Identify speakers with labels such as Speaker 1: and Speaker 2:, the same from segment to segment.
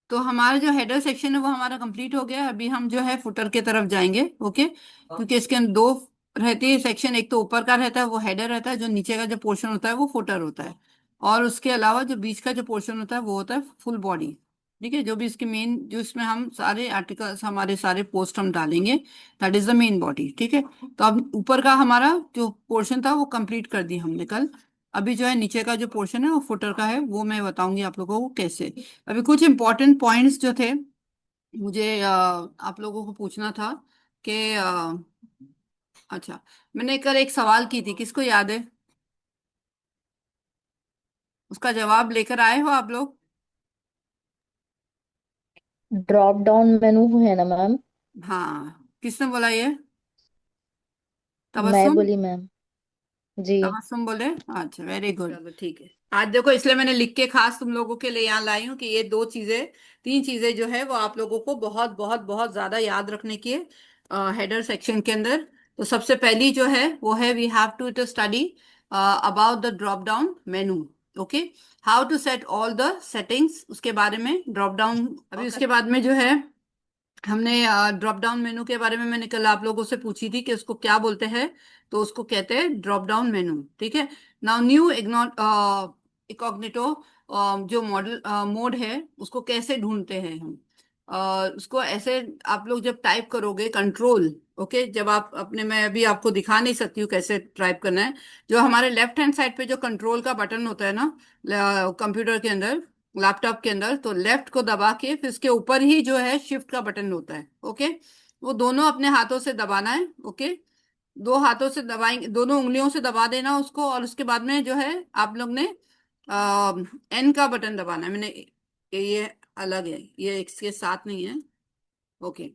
Speaker 1: तो हमारा जो हेडर सेक्शन है वो हमारा कंप्लीट हो गया। अभी हम जो है फुटर की तरफ जाएंगे। ओके, क्योंकि इसके अंदर दो रहती है सेक्शन। एक तो ऊपर का रहता है वो हेडर रहता है, जो नीचे का जो पोर्शन होता है वो फुटर होता है। और उसके अलावा जो बीच का जो पोर्शन होता है वो होता है फुल बॉडी। ठीक है, जो भी इसके मेन, जो इसमें हम सारे आर्टिकल्स, हमारे सारे पोस्ट हम डालेंगे, that is the main body. ठीक है, तो अब ऊपर का हमारा जो पोर्शन था वो कंप्लीट कर दी हमने कल। अभी जो है नीचे का जो पोर्शन है वो फुटर का है, वो मैं बताऊंगी आप लोगों को कैसे। अभी कुछ इंपॉर्टेंट पॉइंट्स जो थे, मुझे आप लोगों को पूछना था कि अच्छा, मैंने कल एक सवाल की थी, किसको याद है? उसका जवाब लेकर आए हो आप लोग?
Speaker 2: ड्रॉप डाउन मेनू है ना मैम?
Speaker 1: हाँ, किसने बोला ये?
Speaker 2: मैं
Speaker 1: तबस्सुम?
Speaker 2: बोली मैम। जी।
Speaker 1: तबस्सुम बोले? अच्छा, वेरी गुड, चलो ठीक है। आज देखो, इसलिए मैंने लिख के खास तुम लोगों के लिए यहाँ लाई हूँ कि ये दो चीजें, तीन चीजें जो है वो आप लोगों को बहुत बहुत बहुत ज्यादा याद रखने की है हेडर सेक्शन के अंदर। तो सबसे पहली जो है वो है, we have to study about the drop down menu. Okay, how to set all the settings, उसके बारे में ड्रॉप डाउन। अभी उसके बाद में जो है, हमने ड्रॉप डाउन मेनू के बारे में मैंने कल आप लोगों से पूछी थी कि उसको क्या बोलते हैं। तो उसको कहते हैं ड्रॉप डाउन मेनू। ठीक है, नाउ न्यू इकॉग्निटो जो मॉडल मोड है, उसको कैसे ढूंढते हैं हम? उसको ऐसे, आप लोग जब टाइप करोगे कंट्रोल, ओके, जब आप अपने, मैं अभी आपको दिखा नहीं सकती हूँ कैसे टाइप करना है। जो हमारे लेफ्ट हैंड साइड पे जो कंट्रोल का बटन होता है ना, कंप्यूटर के अंदर, लैपटॉप के अंदर, तो लेफ्ट को दबा के फिर उसके ऊपर ही जो है शिफ्ट का बटन होता है। ओके, वो दोनों अपने हाथों से दबाना है। ओके, दो हाथों से दबाएंगे, दोनों उंगलियों से दबा देना उसको, और उसके बाद में जो है आप लोग ने एन का बटन दबाना है। मैंने ये अलग है, ये इसके साथ नहीं है। ओके,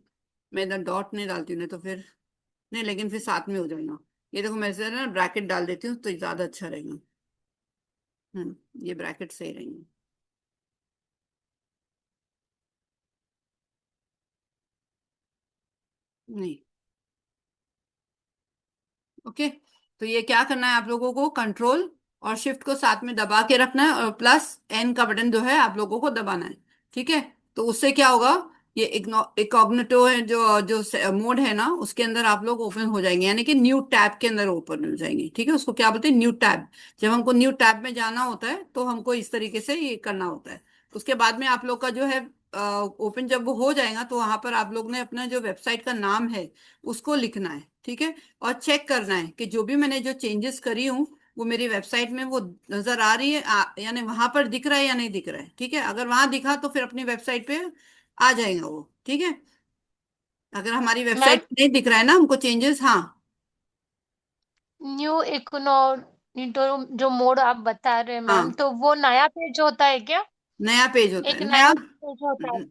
Speaker 1: मैं इधर डॉट नहीं डालती हूँ, नहीं तो फिर नहीं, लेकिन फिर साथ में हो जाएगा। ये देखो, मैं इसे ना ब्रैकेट डाल देती हूँ तो ज्यादा अच्छा रहेगा। ये ब्रैकेट सही रहेंगे। नहीं, ओके, तो ये क्या करना है आप लोगों को, कंट्रोल और शिफ्ट को साथ में दबा के रखना है, और प्लस एन का बटन जो है आप लोगों को दबाना है। ठीक है, तो उससे क्या होगा, ये इकॉग्निटो है, जो जो मोड है ना, उसके अंदर आप लोग ओपन हो जाएंगे, यानी कि न्यू टैब के अंदर ओपन हो जाएंगे। ठीक है, उसको क्या बोलते हैं, न्यू टैब। जब हमको न्यू टैब में जाना होता है तो हमको इस तरीके से ये करना होता है। उसके बाद में आप लोग का जो है ओपन जब वो हो जाएगा, तो वहां पर आप लोग ने अपना जो वेबसाइट का नाम है उसको लिखना है। ठीक है, और चेक करना है कि जो भी मैंने जो चेंजेस करी हूँ वो मेरी वेबसाइट में वो नजर आ रही है, यानी वहां पर दिख रहा है या नहीं दिख रहा है। ठीक है, अगर वहां दिखा तो फिर अपनी वेबसाइट पे आ जाएगा वो। ठीक है, अगर हमारी
Speaker 2: मैम,
Speaker 1: वेबसाइट पे नहीं दिख रहा है ना हमको चेंजेस, हाँ।
Speaker 2: न्यू इकोनॉमिटो जो मोड आप बता रहे हैं मैम,
Speaker 1: हाँ,
Speaker 2: तो वो नया पेज होता है क्या?
Speaker 1: नया पेज होता
Speaker 2: एक
Speaker 1: है, नया।
Speaker 2: नया पेज होता है?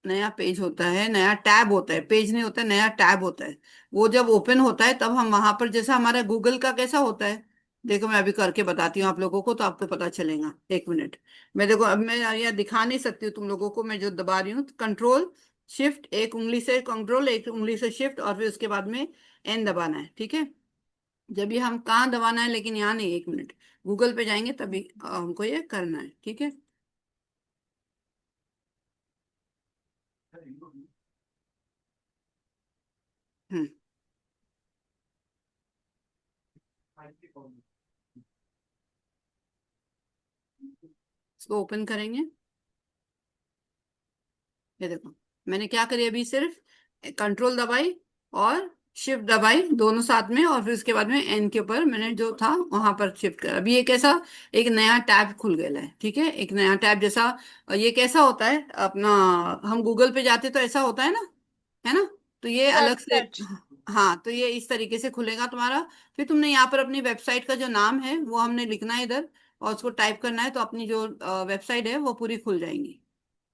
Speaker 1: नया पेज होता है, नया टैब होता है, पेज नहीं होता है, नया टैब होता है। वो जब ओपन होता है तब हम वहां पर, जैसा हमारा गूगल का कैसा होता है, देखो मैं अभी करके बताती हूँ आप लोगों को तो आपको पता चलेगा। एक मिनट, मैं देखो, अब मैं यहाँ दिखा नहीं सकती हूँ तुम लोगों को, मैं जो दबा रही हूँ कंट्रोल शिफ्ट, एक उंगली से कंट्रोल, एक उंगली से शिफ्ट, और फिर उसके बाद में एन दबाना है। ठीक है, जब ये हम कहाँ दबाना है, लेकिन यहाँ नहीं, एक मिनट, गूगल पे जाएंगे तभी हमको ये करना है। ठीक है, हम्म, इसको ओपन करेंगे। ये देखो, मैंने क्या करी, अभी सिर्फ कंट्रोल दबाई और शिफ्ट दबाई दोनों साथ में, और फिर उसके बाद में एन के ऊपर मैंने जो था वहां पर शिफ्ट कर, अभी ये कैसा, एक नया टैब खुल गया है। ठीक है, एक नया टैब जैसा। ये कैसा होता है अपना, हम गूगल पे जाते तो ऐसा होता है ना, तो ये अलग
Speaker 2: सर्च
Speaker 1: से।
Speaker 2: सर्च।
Speaker 1: हाँ, तो ये इस तरीके से खुलेगा तुम्हारा। फिर तुमने यहाँ पर अपनी वेबसाइट का जो नाम है वो हमने लिखना है इधर, और उसको टाइप करना है, तो अपनी जो वेबसाइट है वो पूरी खुल जाएंगी।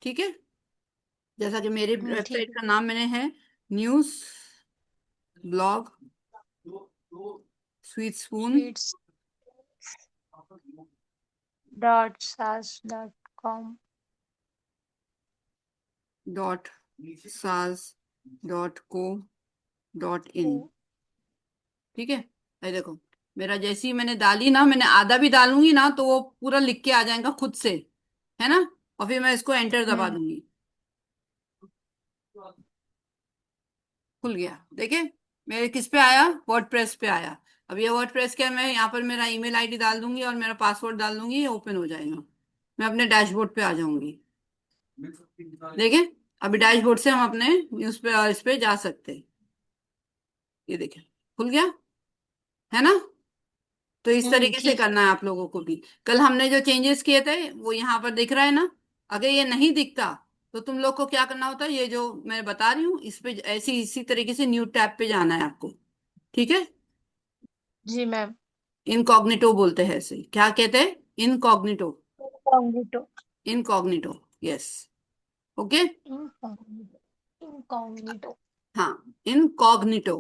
Speaker 1: ठीक है, जैसा कि मेरी
Speaker 2: ठीक
Speaker 1: वेबसाइट
Speaker 2: है।
Speaker 1: का नाम मैंने है, news blog sweet spoon
Speaker 2: sweets .sas.com।
Speaker 1: Dot साज डॉट को डॉट इन। ठीक है, ये देखो, मेरा जैसी ही मैंने डाली ना, मैंने आधा भी डालूंगी ना तो वो पूरा लिख के आ जाएगा खुद से, है ना। और फिर मैं इसको एंटर दबा दूंगी, खुल गया। देखिए मेरे किस पे आया, वर्डप्रेस पे आया। अब ये वर्डप्रेस क्या, मैं यहाँ पर मेरा ईमेल आईडी डाल दूंगी और मेरा पासवर्ड डाल दूंगी, ये ओपन हो जाएगा। मैं अपने डैशबोर्ड पे आ जाऊंगी। देखिए अभी डैशबोर्ड से हम अपने न्यूज पे इस पे जा सकते हैं। ये देखिए खुल गया, है ना। तो इस तरीके से
Speaker 2: ठीक है।
Speaker 1: करना है आप लोगों को भी। कल हमने जो चेंजेस किए थे वो यहाँ पर दिख रहा है ना। अगर ये नहीं दिखता तो तुम लोग को क्या करना होता है, ये जो मैं बता रही हूँ इस पे ऐसी इसी तरीके से न्यू टैब पे जाना है आपको। ठीक है।
Speaker 2: जी मैम।
Speaker 1: इनकॉग्निटो बोलते हैं इसे, क्या कहते हैं, incognito.
Speaker 2: Incognito.
Speaker 1: Incognito, yes. Okay.
Speaker 2: Incognito. Incognito.
Speaker 1: हाँ, इनकॉग्निटो।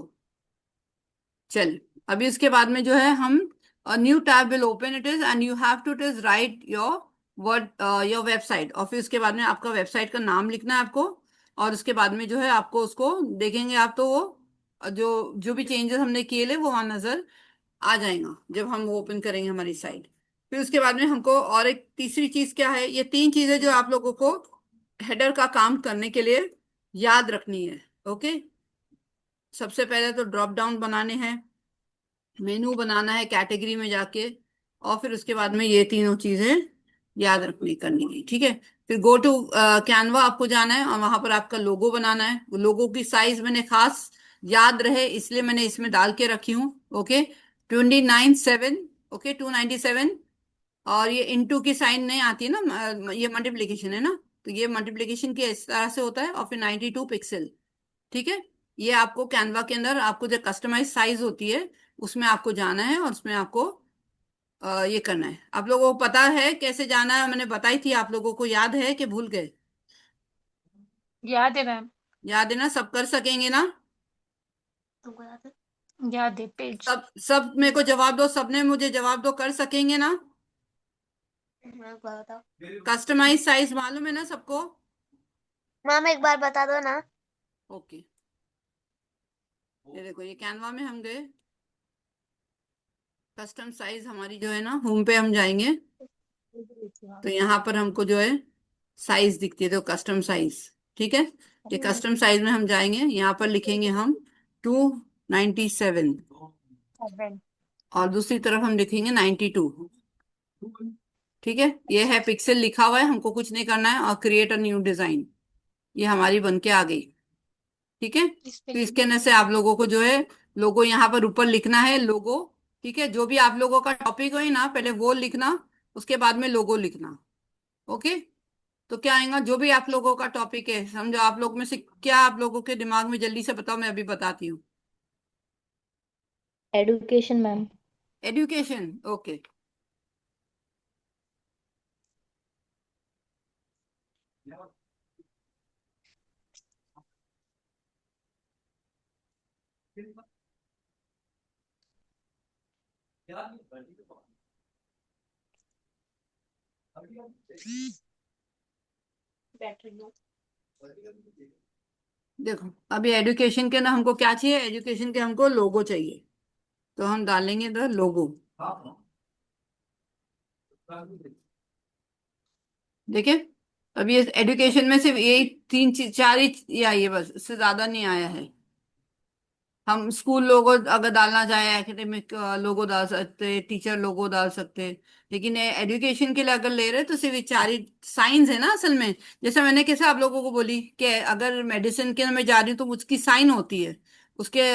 Speaker 1: चल अभी इसके बाद में जो है हम, new tab will open it is and you have two is right your word, your website, और फिर उसके बाद में आपका वेबसाइट का नाम लिखना है आपको। और उसके बाद में जो है आपको उसको देखेंगे आप तो वो जो जो भी चेंजेस हमने किए ले वो वहां नजर आ जाएगा जब हम वो ओपन करेंगे हमारी साइट। फिर उसके बाद में हमको और एक तीसरी चीज क्या है, ये तीन चीजें जो आप लोगों को हेडर का काम करने के लिए याद रखनी है। ओके। सबसे पहले तो ड्रॉप डाउन बनाने हैं, मेनू बनाना है कैटेगरी में जाके, और फिर उसके बाद में ये तीनों चीजें याद रखनी करनी है। ठीक है। फिर गो टू कैनवा आपको जाना है और वहां पर आपका लोगो बनाना है। वो लोगो की साइज मैंने खास याद रहे इसलिए मैंने इसमें डाल के रखी हूँ। ओके। 29.7। ओके, 297। और ये इंटू की साइन नहीं आती है ना, ये मल्टीप्लीकेशन है ना, तो ये मल्टीप्लीकेशन की इस तरह से होता है, और फिर 92 पिक्सल। ठीक है। ये आपको कैनवा के अंदर आपको जो कस्टमाइज साइज होती है उसमें आपको जाना है और उसमें आपको ये करना है। आप लोगों को पता है कैसे जाना है, मैंने बताई थी आप लोगों को, याद है कि भूल गए?
Speaker 2: याद है मैम।
Speaker 1: याद है ना, सब कर सकेंगे ना?
Speaker 2: तुमको याद है? याद है पेज।
Speaker 1: सब सब मेरे को जवाब दो, सबने मुझे जवाब दो, कर सकेंगे ना?
Speaker 2: मैम एक बार बताओ।
Speaker 1: कस्टमाइज साइज मालूम है ना सबको?
Speaker 2: मैम एक बार बता दो ना।
Speaker 1: ओके। ये देखो ये कैनवा में हम गए, कस्टम साइज हमारी जो है ना, होम पे हम जाएंगे तो यहाँ पर हमको जो है साइज दिखती है, तो कस्टम साइज। ठीक है। ये कस्टम साइज में हम जाएंगे, यहाँ पर लिखेंगे हम 297,
Speaker 2: सेवन।
Speaker 1: और दूसरी तरफ हम लिखेंगे 92। ठीक है। ये है पिक्सल लिखा हुआ है, हमको कुछ नहीं करना है, और क्रिएट अ न्यू डिजाइन, ये हमारी बन के आ गई। ठीक है।
Speaker 2: इस पे
Speaker 1: तो
Speaker 2: लिख
Speaker 1: इसके
Speaker 2: दो।
Speaker 1: अंदर से आप लोगों को जो है लोगो यहाँ पर ऊपर लिखना है, लोगो। ठीक है, जो भी आप लोगों का टॉपिक हो ना पहले वो लिखना, उसके बाद में लोगो लिखना। ओके। तो क्या आएगा, जो भी आप लोगों का टॉपिक है, समझो आप लोग में से क्या आप लोगों के दिमाग में, जल्दी से बताओ, मैं अभी बताती हूँ।
Speaker 3: Education ma'am.
Speaker 1: Education, okay.
Speaker 2: Battery low.
Speaker 1: देखो अभी एजुकेशन के ना हमको क्या चाहिए, एजुकेशन के हमको लोगो चाहिए, तो हम डालेंगे इधर लोगो। देखिए अभी ये एजुकेशन में सिर्फ यही तीन चीज, चार ही ये आई है बस, इससे ज्यादा नहीं आया है। हम स्कूल लोगो अगर डालना चाहे, एकेडमिक लोगो डाल सकते, टीचर लोगो डाल सकते, लेकिन एजुकेशन के लिए अगर ले रहे तो सिर्फ ये चार ही साइंस है ना असल में। जैसे मैंने कैसे आप लोगों को बोली कि अगर मेडिसिन के में जा रही हूँ तो उसकी साइन होती है, उसके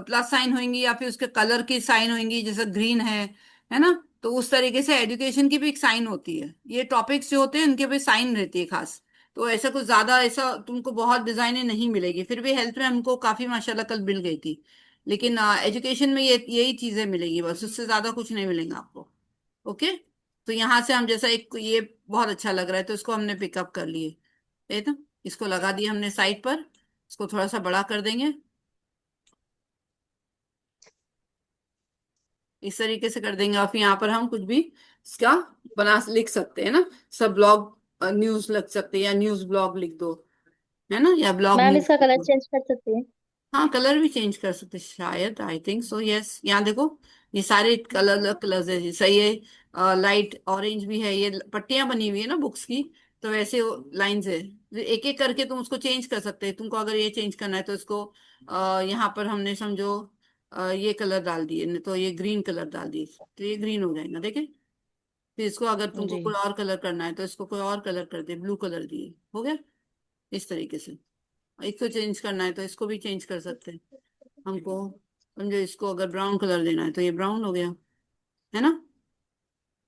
Speaker 1: प्लस साइन होंगी या फिर उसके कलर की साइन होंगी, जैसे ग्रीन है ना। तो उस तरीके से एजुकेशन की भी एक साइन होती है, ये टॉपिक्स जो होते हैं उनके भी साइन रहती है खास। तो ऐसा कुछ ज्यादा ऐसा तुमको बहुत डिजाइनें नहीं मिलेगी, फिर भी हेल्थ में हमको काफी माशाल्लाह कल मिल गई थी। लेकिन एजुकेशन में ये यही चीजें मिलेगी बस, उससे ज्यादा कुछ नहीं मिलेगा आपको। ओके। तो यहाँ से हम जैसा एक ये बहुत अच्छा लग रहा है तो इसको हमने पिकअप कर लिए, है ना। इसको लगा दिया हमने साइड पर, इसको थोड़ा सा बड़ा कर देंगे, इस तरीके से कर देंगे, और फिर यहाँ पर हम कुछ भी इसका बना लिख सकते हैं ना, सब ब्लॉग न्यूज लग सकते हैं, या न्यूज ब्लॉग लिख दो, है ना, या ब्लॉग
Speaker 3: मैम
Speaker 1: न्यूज
Speaker 3: इसका
Speaker 1: लिख
Speaker 3: कलर
Speaker 1: दो।
Speaker 3: चेंज कर सकते हैं?
Speaker 1: हाँ कलर भी चेंज कर सकते हैं शायद, आई थिंक सो, यस। यहाँ देखो ये सारे कलर कलर्स है, सही है। लाइट ऑरेंज भी है, ये पट्टियां बनी हुई है ना बुक्स की, तो वैसे लाइंस है, एक एक करके तुम उसको चेंज कर सकते हैं। तुमको अगर ये चेंज करना है तो इसको यहाँ पर हमने समझो ये कलर डाल दिए, नहीं तो ये ग्रीन कलर डाल दिए, तो ये ग्रीन हो जाएगा, देखे। फिर इसको अगर तुमको
Speaker 2: जी।
Speaker 1: कोई और कलर करना है तो इसको कोई और कलर कर दे, ब्लू कलर दिए, हो गया। इस तरीके से इसको चेंज करना है तो इसको भी चेंज कर सकते हैं हमको। समझो इसको अगर ब्राउन कलर देना है तो ये ब्राउन हो गया, है ना,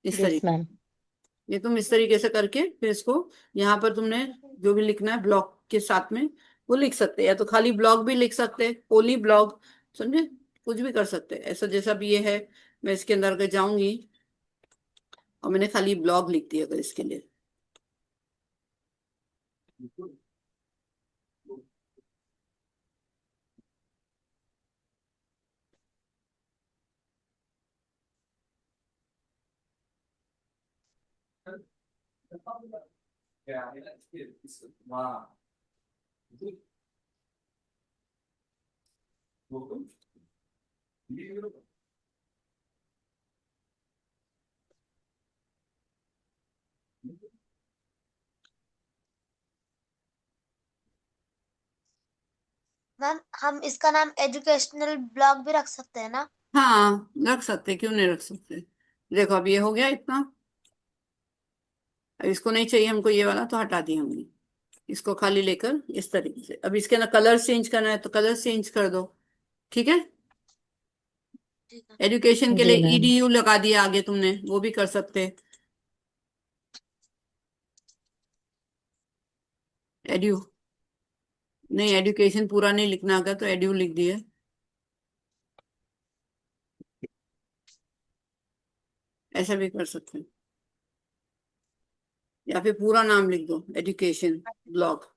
Speaker 1: इस
Speaker 2: यस
Speaker 1: तरीके।
Speaker 2: मैम।
Speaker 1: ये तुम इस तरीके से करके फिर इसको यहाँ पर तुमने जो भी लिखना है ब्लॉक के साथ में वो लिख सकते हैं, या तो खाली ब्लॉक भी लिख सकते हैं, ओनली ब्लॉक, समझे, कुछ भी कर सकते हैं ऐसा। जैसा भी ये है, मैं इसके अंदर के जाऊंगी और मैंने खाली ब्लॉग लिख दिया अगर इसके लिए।
Speaker 3: मैम हम इसका नाम एजुकेशनल ब्लॉग भी रख सकते हैं ना?
Speaker 1: हाँ रख सकते, क्यों नहीं रख सकते। देखो अब ये हो गया इतना, अब इसको नहीं चाहिए हमको ये वाला तो हटा दिया हमने। इसको खाली लेकर इस तरीके से, अब इसके ना कलर चेंज करना है तो कलर चेंज कर दो, ठीक है।
Speaker 3: ठीक है।
Speaker 1: एजुकेशन के लिए
Speaker 2: जी मैम।
Speaker 1: ईडीयू लगा दिया आगे तुमने, वो भी कर सकते। एड्यू, नहीं एजुकेशन पूरा नहीं लिखना, अगर तो एड्यू लिख दिए, ऐसा भी कर सकते हैं। या फिर पूरा नाम लिख दो, एजुकेशन ब्लॉग,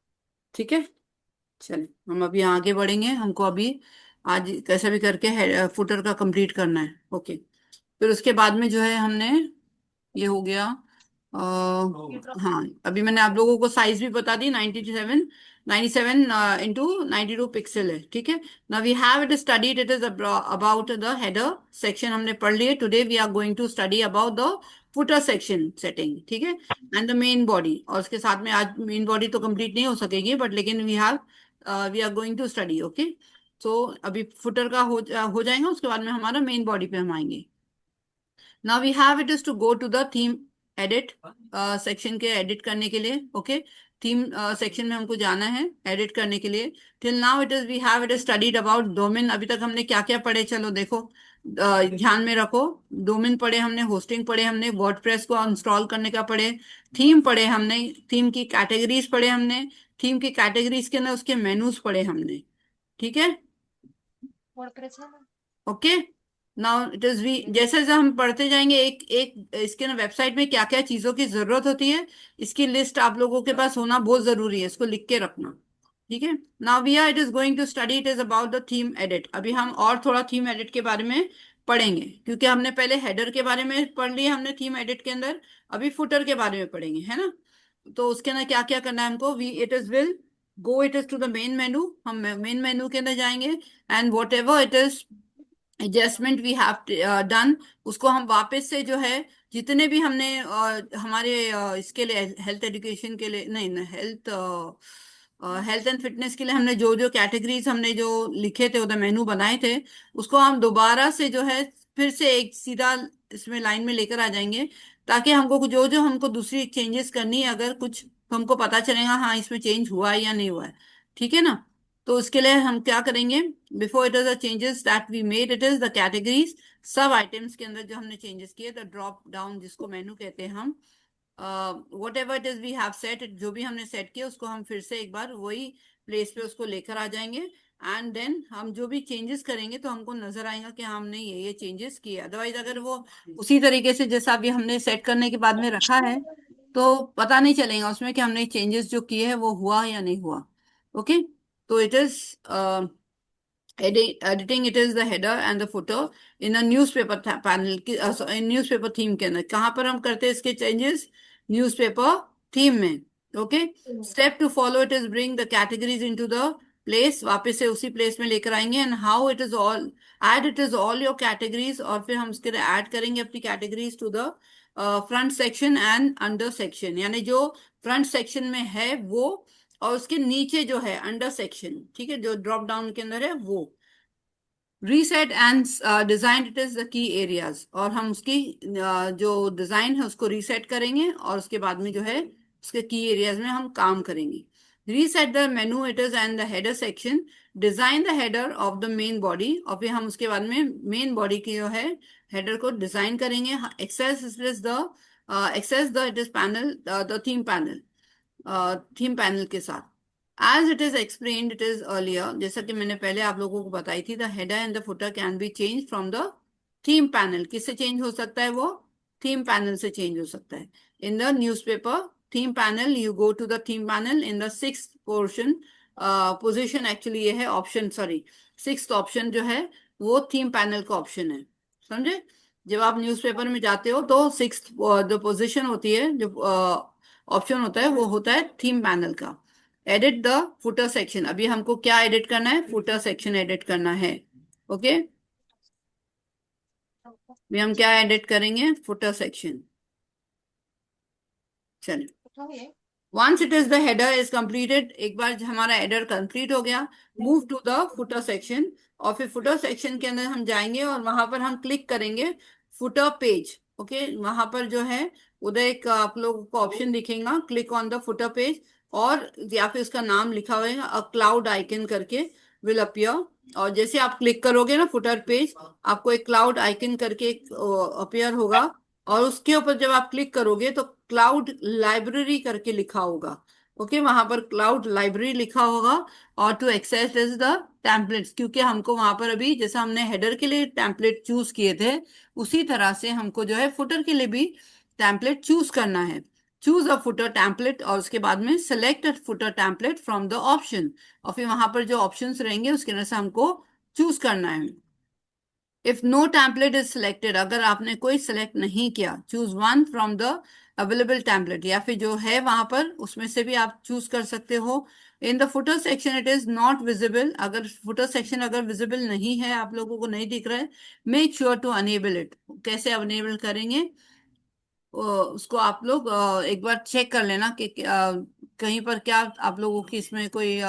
Speaker 1: ठीक है। चलिए हम अभी आगे बढ़ेंगे, हमको अभी आज कैसे भी करके फुटर का कंप्लीट करना है, ओके। फिर उसके बाद में जो है हमने, ये हो गया हाँ, अभी मैंने आप लोगों को साइज भी बता दी, 97 इंटू 92 पिक्सल है, ठीक है। Now we have it studied, it is about the header section हमने पढ़ लिए। Today we are going to study about the footer section setting, ठीक है, एंड द मेन बॉडी। और उसके साथ में आज मेन बॉडी तो कंप्लीट नहीं हो सकेगी, बट लेकिन we are going to study, okay. So अभी फुटर का हो जाएगा, उसके बाद में हमारा मेन बॉडी पे हम आएंगे। Now we have it is to go to the theme edit section के एडिट करने के लिए, ओके। थीम सेक्शन में हमको जाना है एडिट करने के लिए। Till now it is we have it studied about domain. अभी तक हमने क्या क्या पढ़े, चलो देखो, ध्यान में रखो। डोमेन पढ़े हमने, होस्टिंग पढ़े हमने, वर्डप्रेस को इंस्टॉल करने का पढ़े, थीम पढ़े हमने, थीम की कैटेगरीज पढ़े हमने, थीम की कैटेगरीज के अंदर उसके मेनूज पढ़े हमने, ठीक है,
Speaker 2: वर्डप्रेस है ना?
Speaker 1: Okay. Now it is we, जैसे जैसे हम पढ़ते जाएंगे एक एक इसके ना वेबसाइट में क्या क्या चीजों की जरूरत होती है, इसकी लिस्ट आप लोगों के पास होना बहुत जरूरी है, इसको लिख के रखना, ठीक है। Now we are it is going to study, it is about the theme edit. अभी हम और थोड़ा थीम एडिट के बारे में पढ़ेंगे, क्योंकि हमने पहले हेडर के बारे में पढ़ लिया हमने थीम एडिट के अंदर, अभी फुटर के बारे में पढ़ेंगे, है ना। तो उसके अंदर क्या क्या करना है हमको, we it is will go it is to the main menu, हम मेन मेनू के अंदर जाएंगे, and whatever it is adjustment we have done, उसको हम वापस से जो है, जितने भी हमने हमारे इसके लिए हेल्थ एजुकेशन के लिए, नहीं हेल्थ हेल्थ एंड फिटनेस के लिए हमने जो जो कैटेगरीज हमने जो लिखे थे उधर मेनू बनाए थे, उसको हम दोबारा से जो है फिर से एक सीधा इसमें लाइन में लेकर आ जाएंगे, ताकि हमको जो जो हमको दूसरी चेंजेस करनी है अगर कुछ, तो हमको पता चलेगा हाँ इसमें चेंज हुआ है या नहीं हुआ है, ठीक है ना। तो उसके लिए हम क्या करेंगे, before it is the changes that we made, it is the categories, सब आइटम्स के अंदर जो हमने चेंजेस किए, द ड्रॉप डाउन जिसको मेनू कहते हैं हम, whatever it is we have set, जो भी हमने सेट किया उसको हम फिर से एक बार वही प्लेस पे उसको लेकर आ जाएंगे, एंड देन हम जो भी चेंजेस करेंगे तो हमको नजर आएगा कि हाँ, हमने ये चेंजेस किए। अदरवाइज अगर वो उसी तरीके से जैसा अभी हमने सेट करने के बाद में रखा है तो पता नहीं चलेगा उसमें कि हमने चेंजेस जो किए हैं वो हुआ या नहीं हुआ, ओके। तो it is editing, it is the header and the footer in a newspaper panel in newspaper theme के अंदर, कहाँ पर हम करते हैं इसके चेंजेस, न्यूज़पेपर थीम में, okay. Step to follow it is bring the categories into the place, वापस से उसी प्लेस में लेकर आएंगे। And how it is all, add it is all your categories, और फिर हम उसके लिए ऐड करेंगे अपनी categories to the front section and under section, यानी जो फ्रंट सेक्शन में है वो, और उसके नीचे जो है अंडर सेक्शन, ठीक है, जो ड्रॉप डाउन के अंदर है वो। Reset and design it is the key areas, और हम उसकी जो डिजाइन है उसको रीसेट करेंगे, और उसके बाद में जो है उसके की एरियाज में हम काम करेंगे। Reset the menu it is and the header section, design the header of the main body, और फिर हम उसके बाद में मेन बॉडी की जो है हेडर को डिजाइन करेंगे। Access is the access the it is panel, the theme panel के साथ। As it is explained it is earlier, जैसा कि मैंने पहले आप लोगों को बताई थी, the header and the footer can be change from the theme panel. किससे चेंज हो सकता है वो? थीम पैनल से चेंज हो सकता है। In the newspaper theme panel, you go to the theme panel in the sixth portion position, actually ये है ऑप्शन, सॉरी, सिक्स्थ ऑप्शन जो है वो थीम पैनल का ऑप्शन है, समझे? जब आप न्यूज़पेपर में जाते हो तो सिक्स्थ जो पोजिशन होती है, जो ऑप्शन होता है, वो होता है थीम पैनल का। एडिट द फुटर सेक्शन, अभी हमको क्या एडिट करना है? फुटर सेक्शन एडिट करना है। ओके, अभी हम क्या एडिट करेंगे? Footer section. चलिए, once it is the header is completed, एक बार हमारा हेडर कंप्लीट हो गया, move to the footer section, और फिर फुटर सेक्शन के अंदर हम जाएंगे और वहां पर हम क्लिक करेंगे फुटर पेज। ओके, वहां पर जो है उधर एक आप लोगों को ऑप्शन दिखेगा, click on the footer page, और या फिर उसका नाम लिखा हुआ अ क्लाउड आइकन करके विल अपीयर। और जैसे आप क्लिक करोगे ना फुटर पेज, आपको एक क्लाउड आइकन करके अपीयर होगा, और उसके ऊपर जब आप क्लिक करोगे तो क्लाउड लाइब्रेरी करके लिखा होगा। ओके, वहां पर क्लाउड लाइब्रेरी लिखा होगा। और to access is the templates, क्योंकि हमको वहां पर अभी जैसे हमने हेडर के लिए टेम्पलेट चूज किए थे, उसी तरह से हमको जो है फुटर के लिए भी टेम्पलेट चूज करना है। चूज अ फुटर टेम्पलेट, और उसके बाद में select footer template from the option, और फिर वहां पर जो ऑप्शंस रहेंगे उसके अंदर से हमको चूज करना है। If no template is selected, अगर आपने कोई सिलेक्ट नहीं किया, choose one from the available template, या फिर जो है वहां पर उसमें से भी आप चूज कर सकते हो। In the footer section it is not visible, अगर फुटर सेक्शन अगर विजिबल नहीं है, आप लोगों को नहीं दिख रहा है, make sure to enable it. कैसे अनेबल करेंगे? उसको आप लोग एक बार चेक कर लेना कि कहीं पर क्या आप लोगों की इसमें कोई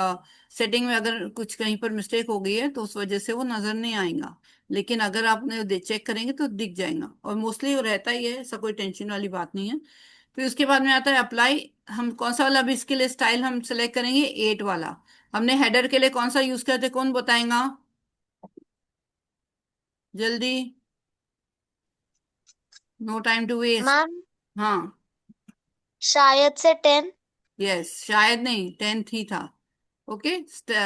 Speaker 1: सेटिंग में अगर कुछ कहीं पर मिस्टेक हो गई है तो उस वजह से वो नजर नहीं आएगा। लेकिन अगर आपने चेक करेंगे तो दिख जाएगा, और मोस्टली वो रहता ही है, ऐसा कोई टेंशन वाली बात नहीं है। फिर उसके बाद में आता है अप्लाई। हम कौन सा वाला, अभी इसके लिए स्टाइल हम सेलेक्ट करेंगे 8 वाला। हमने हेडर के लिए कौन सा यूज करते, कौन बताएगा जल्दी? No time to waste.
Speaker 3: Ma'am
Speaker 1: हाँ,
Speaker 3: शायद से 10।
Speaker 1: यस, शायद नहीं, 10th ही था। Okay,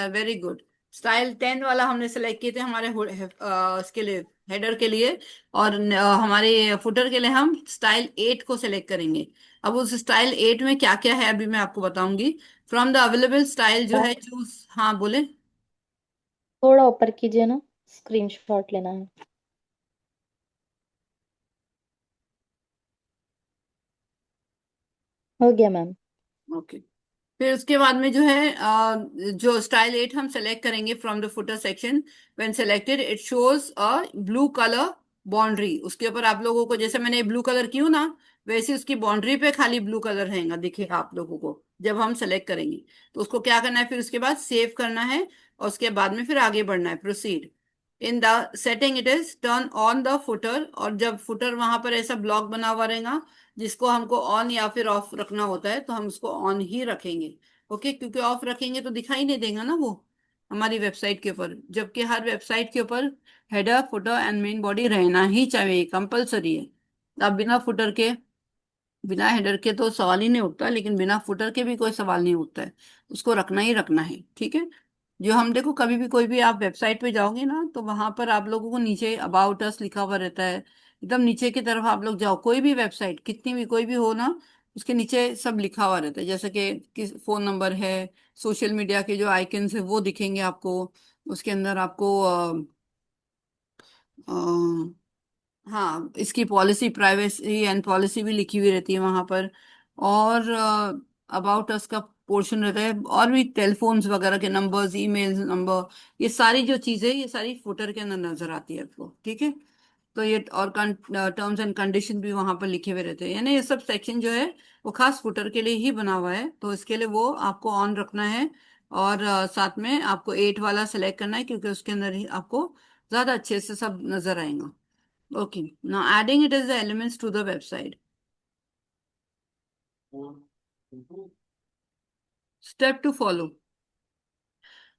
Speaker 1: very good. स्टाइल 10 वाला हमने सेलेक्ट किए थे हमारे इसके लिए, हेडर के लिए। और हमारे फुटर के लिए हम स्टाइल 8 को सेलेक्ट करेंगे। अब उस स्टाइल 8 में क्या क्या है अभी मैं आपको बताऊंगी। फ्रॉम द अवेलेबल स्टाइल जो है चूज, हाँ बोले।
Speaker 4: थोड़ा ऊपर कीजिए ना, स्क्रीनशॉट लेना है। हो गया मैम।
Speaker 1: ओके, फिर उसके बाद में जो है जो स्टाइल 8 हम सेलेक्ट करेंगे from the footer section, when selected it shows a blue colour boundary. उसके ऊपर आप लोगों को, जैसे मैंने ब्लू कलर की हूं ना, वैसे उसकी बाउंड्री पे खाली ब्लू कलर रहेगा, दिखेगा आप लोगों को जब हम सेलेक्ट करेंगे। तो उसको क्या करना है, फिर उसके बाद सेव करना है, और उसके बाद में फिर आगे बढ़ना है, proceed. In the setting it is turn on the footer, और जब फुटर वहां पर ऐसा ब्लॉक बना हुआ रहेगा जिसको हमको ऑन या फिर ऑफ रखना होता है, तो हम उसको ऑन ही रखेंगे। ओके, क्योंकि ऑफ रखेंगे तो दिखाई नहीं देगा ना वो हमारी वेबसाइट के ऊपर, जबकि हर वेबसाइट के ऊपर header footer and main body रहना ही चाहिए, कंपलसरी है। अब बिना फुटर के, बिना हेडर के तो सवाल ही नहीं उठता, लेकिन बिना फुटर के भी कोई सवाल नहीं उठता है, उसको रखना ही रखना है, ठीक है। जो हम देखो, कभी भी कोई भी आप वेबसाइट पे जाओगे ना, तो वहां पर आप लोगों को नीचे अबाउट अस लिखा हुआ रहता है, एकदम नीचे की तरफ आप लोग जाओ, कोई भी वेबसाइट कितनी भी कोई भी हो ना, उसके नीचे सब लिखा हुआ रहता है, जैसे कि किस फोन नंबर है, सोशल मीडिया के जो आइकन्स है वो दिखेंगे आपको। उसके अंदर आपको हाँ, इसकी पॉलिसी, प्राइवेसी एंड पॉलिसी भी लिखी हुई रहती है वहां पर। और अबाउट अस का पोर्शन रहता है, और भी टेलीफोन्स वगैरह के नंबर्स, ईमेल्स नंबर, ये सारी जो चीजें, ये सारी फुटर के अंदर नजर आती है आपको, ठीक है। तो ये और टर्म्स एंड कंडीशन भी वहां पर लिखे हुए रहते हैं, यानी ये सब सेक्शन जो है वो खास फुटर के लिए ही बना हुआ है, तो इसके लिए वो आपको ऑन रखना है। और साथ में आपको 8 वाला सेलेक्ट करना है, क्योंकि उसके अंदर ही आपको ज्यादा अच्छे से सब नजर आएगा। Okay, now adding it is the elements to the website. Step to follow.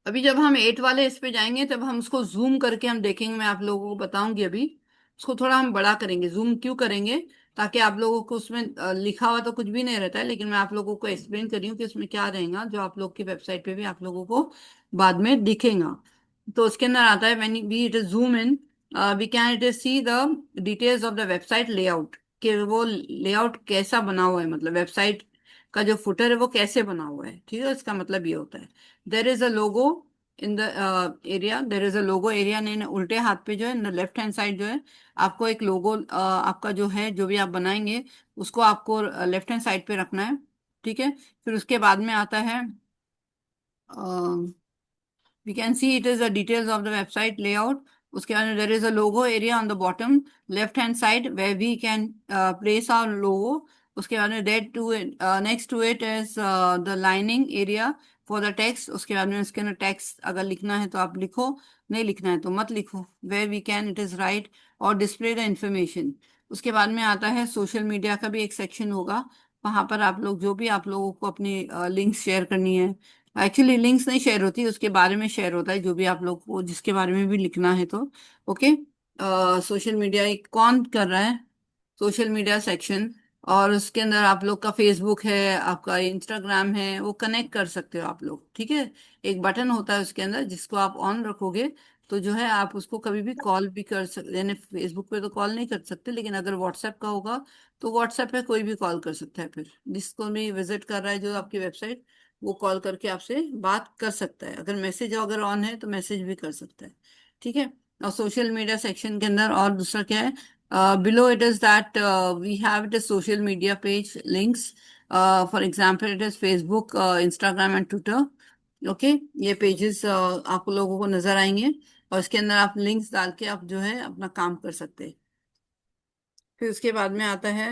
Speaker 1: अभी जब हम 8 वाले इस पे जाएंगे तब हम उसको जूम करके हम देखेंगे, मैं आप लोगों को बताऊंगी अभी। उसको थोड़ा हम बड़ा करेंगे, जूम क्यों करेंगे, ताकि आप लोगों को उसमें लिखा हुआ तो कुछ भी नहीं रहता है, लेकिन मैं आप लोगों को एक्सप्लेन कर रही हूँ कि उसमें क्या रहेगा, जो आप लोग की वेबसाइट पे भी आप लोगों को बाद में दिखेगा। तो उसके अंदर आता है when we it is zoom in, we can it is see the details of the website layout, कि वो लेआउट कैसा बना हुआ है, मतलब वेबसाइट का जो फुटर है वो कैसे बना हुआ है, ठीक है। इसका मतलब ये होता है, there is a logo in the area, there is a logo area, नहीं उल्टे हाथ पे जो है लेफ्ट हैंड साइड जो है, आपको एक लोगो आपका जो है, जो भी आप बनाएंगे उसको आपको लेफ्ट हैंड साइड पे रखना है, ठीक है। फिर उसके बाद में आता है, we can see it is the details of the website layout. उसके बाद there is a logo area on the bottom left hand side where we can place our logo. उसके बाद में that to it, next to it is the lining area for the text. उसके बाद में उसके अंदर text अगर लिखना है तो आप लिखो, नहीं लिखना है तो मत लिखो, where we can it is write और display the information. उसके बाद में आता है सोशल मीडिया का भी एक सेक्शन होगा, वहां पर आप लोग जो भी आप लोगों को अपनी लिंक्स शेयर करनी है, एक्चुअली लिंक्स नहीं शेयर होती, उसके बारे में शेयर होता है, जो भी आप लोग को जिसके बारे में भी लिखना है तो। ओके, सोशल मीडिया एक कौन कर रहा है, सोशल मीडिया सेक्शन, और उसके अंदर आप लोग का फेसबुक है, आपका इंस्टाग्राम है, वो कनेक्ट कर सकते हो आप लोग, ठीक है। एक बटन होता है उसके अंदर, जिसको आप ऑन रखोगे तो जो है आप उसको कभी भी कॉल भी कर सकते, यानी फेसबुक पे तो कॉल नहीं कर सकते, लेकिन अगर व्हाट्सएप का होगा तो व्हाट्सएप पे कोई भी कॉल कर सकता है, फिर जिसको भी विजिट कर रहा है जो आपकी वेबसाइट, वो कॉल करके आपसे बात कर सकता है। अगर मैसेज अगर ऑन है तो मैसेज भी कर सकता है, ठीक है। और सोशल मीडिया सेक्शन के अंदर और दूसरा क्या है, below it is that we have the social media page links, for example it is Facebook, Instagram and Twitter, okay. ये पेजेस आप लोगों को नजर आएंगे, और इसके अंदर आप लिंक्स डाल के आप जो है अपना काम कर सकते हैं। फिर उसके बाद में आता है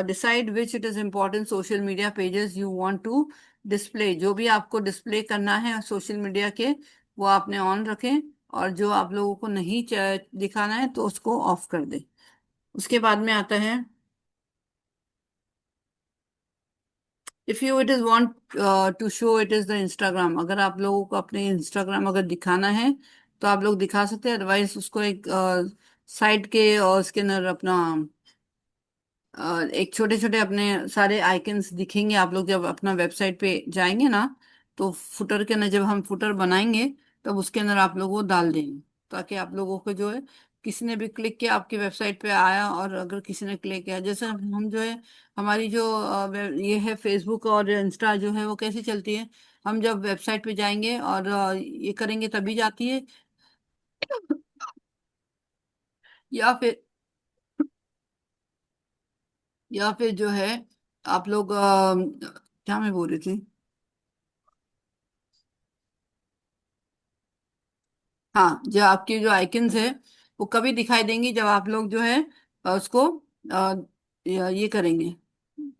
Speaker 1: decide which it is important social media pages you want to display, जो भी आपको डिस्प्ले करना है सोशल मीडिया के, वो आपने ऑन रखें, और जो आप लोगों को नहीं दिखाना है तो उसको ऑफ कर दें। उसके बाद में आता है if you it is want to show it is the Instagram, अगर आप लोगों को अपने इंस्टाग्राम अगर दिखाना है तो आप लोग दिखा सकते हैं, अदरवाइज उसको एक साइड के और उसके अंदर अपना एक छोटे छोटे अपने सारे आइकन्स दिखेंगे, आप लोग जब अपना वेबसाइट पे जाएंगे ना, तो फुटर के अंदर जब हम फुटर बनाएंगे तब उसके अंदर आप लोग वो डाल देंगे, ताकि आप लोगों को जो है किसी ने भी क्लिक किया आपकी वेबसाइट पे आया, और अगर किसी ने क्लिक किया, जैसे हम जो है हमारी जो ये है फेसबुक और इंस्टा जो है वो कैसे चलती है, हम जब वेबसाइट पे जाएंगे और ये करेंगे तभी जाती है, या फिर जो है आप लोग क्या मैं बोल रही थी, हाँ, जो आपके जो आइकन्स है वो कभी दिखाई देंगी जब आप लोग जो है उसको अ, ये करेंगे,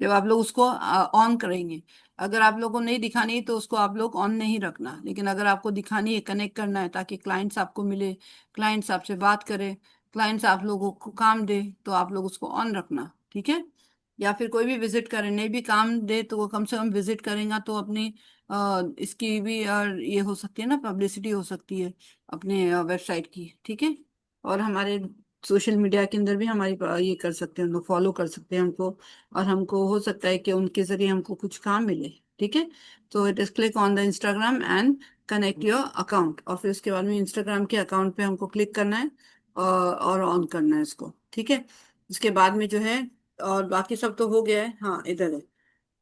Speaker 1: जब आप लोग उसको ऑन करेंगे। अगर आप लोगों को नहीं दिखानी तो उसको आप लोग ऑन नहीं रखना, लेकिन अगर आपको दिखानी है, कनेक्ट करना है ताकि क्लाइंट्स आपको मिले, क्लाइंट्स आपसे बात करे, क्लाइंट्स आप लोगों को काम दे, तो आप लोग उसको ऑन रखना, ठीक है। या फिर कोई भी विजिट करे, नहीं भी काम दे तो वो कम से कम विजिट करेगा तो अपनी इसकी भी ये हो सकती है ना, पब्लिसिटी हो सकती है अपने वेबसाइट की, ठीक है। और हमारे सोशल मीडिया के अंदर भी हमारी ये कर सकते हैं, उनको फॉलो कर सकते हैं हमको, और हमको हो सकता है कि उनके जरिए हमको कुछ काम मिले, ठीक है। तो it is click on the Instagram and connect your account, और फिर उसके बाद में इंस्टाग्राम के अकाउंट पे हमको क्लिक करना है और ऑन करना है इसको, ठीक है। उसके बाद में जो है, और बाकी सब तो हो गया है, हाँ इधर है।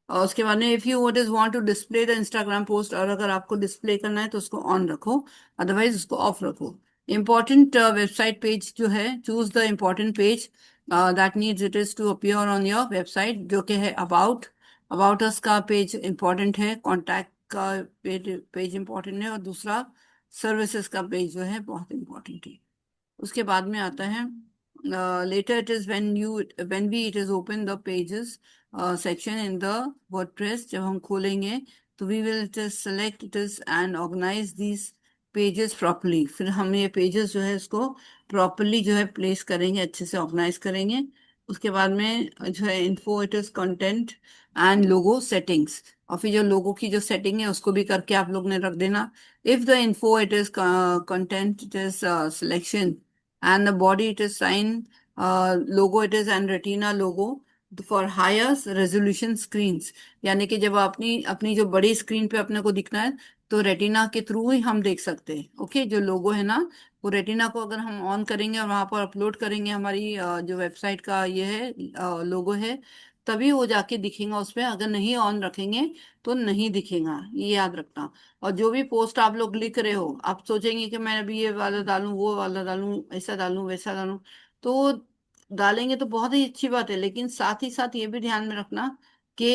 Speaker 1: और उसके बाद में if you what is want to display the Instagram post, और अगर आपको डिस्प्ले करना है तो उसको ऑन रखो, अदरवाइज उसको ऑफ रखो। इम्पॉर्टेंट वेबसाइट पेज जो है, choose the important page that needs it is to appear on your website, जो कि है अबाउट, अबाउट अस का पेज इंपॉर्टेंट है, कॉन्टैक्ट का पेज इंपॉर्टेंट है, और दूसरा सर्विसेज का पेज जो है बहुत इंपॉर्टेंट है। उसके बाद में आता है later it is when we it is open the pages section in the WordPress, जब हम खोलेंगे तो we will it is select it is and organize these pages properly। फिर हम ये pages जो है इसको properly जो है place करेंगे, अच्छे से organize करेंगे। उसके बाद में जो है info it is content and logo settings, और फिर जो लोगो की जो सेटिंग है उसको भी करके आप लोग ने रख देना। if the info it is content it is selection and the body it is sign logo it is and retina logo for higher resolution screens, यानी कि जब अपनी अपनी जो बड़ी स्क्रीन पे अपने को दिखना है तो रेटिना के थ्रू ही हम देख सकते हैं। ओके, जो लोगो है ना वो रेटिना को अगर हम ऑन करेंगे और वहां पर अपलोड करेंगे हमारी जो वेबसाइट का ये है लोगो है, तभी वो जाके दिखेगा उस पे। अगर नहीं ऑन रखेंगे तो नहीं दिखेगा, ये याद रखना। और जो भी पोस्ट आप लोग लिख रहे हो, आप सोचेंगे कि मैं अभी ये वाला डालूं, वो वाला डालूं, ऐसा डालूं, वैसा डालूं, तो डालेंगे तो बहुत ही अच्छी बात है, लेकिन साथ ही साथ ये भी ध्यान में रखना कि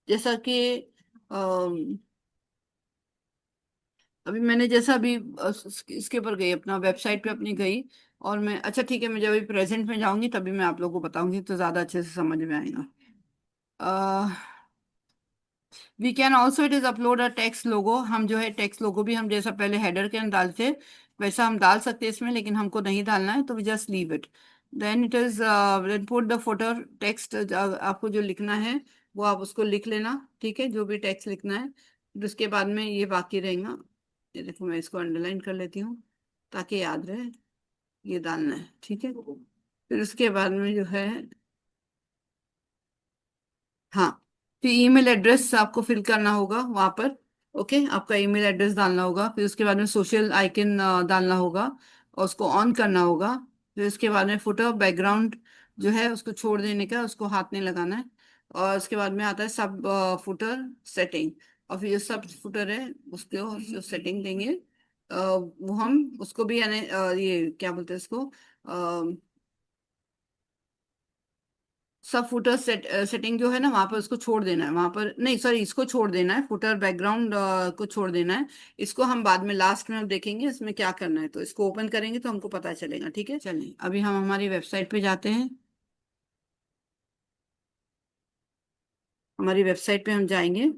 Speaker 1: जैसा कि अ, अभी मैंने जैसा अभी इसके पर गई, अपना वेबसाइट पे अपनी गई, और मैं अच्छा ठीक है, मैं जब अभी प्रेजेंट में जाऊंगी तभी मैं आप लोगों को बताऊंगी तो ज्यादा अच्छे से समझ में आएगा। We can also it is upload a text logo. हम जो है टेक्स्ट लोगो भी हम जैसा पहले हेडर के अंदर डालते वैसा हम डाल सकते हैं इसमें, लेकिन हमको नहीं डालना है तो we just leave it. Then it is put the footer text, आपको जो लिखना है वो आप उसको लिख लेना, ठीक है, जो भी टेक्स्ट लिखना है। फिर उसके बाद में ये बाकी रहेगा, ये देखो मैं इसको अंडरलाइन कर लेती हूँ ताकि याद रहे, ये डालना है, ठीक है। फिर उसके बाद में जो है, हाँ, फिर ईमेल एड्रेस आपको फिल करना होगा वहां पर। ओके, आपका ईमेल एड्रेस डालना होगा। फिर उसके बाद में सोशल आइकन डालना होगा और उसको ऑन करना होगा। फिर उसके बाद में फुटर बैकग्राउंड जो है उसको छोड़ देने का, उसको हाथ नहीं लगाना है। और उसके बाद में आता है सब फुटर सेटिंग, और फिर जो सब फुटर है उसको जो सेटिंग देंगे वो हम उसको भी यानी ये क्या बोलते हैं इसको, सब फुटर सेटिंग जो है ना वहां पर उसको छोड़ देना है, वहां पर नहीं, सॉरी, इसको छोड़ देना है, फुटर बैकग्राउंड को छोड़ देना है। इसको हम बाद में लास्ट में हम देखेंगे इसमें क्या करना है, तो इसको ओपन करेंगे तो हमको पता चलेगा, ठीक है। चलिए अभी हम हमारी वेबसाइट पे जाते हैं। हमारी वेबसाइट पे हम जाएंगे।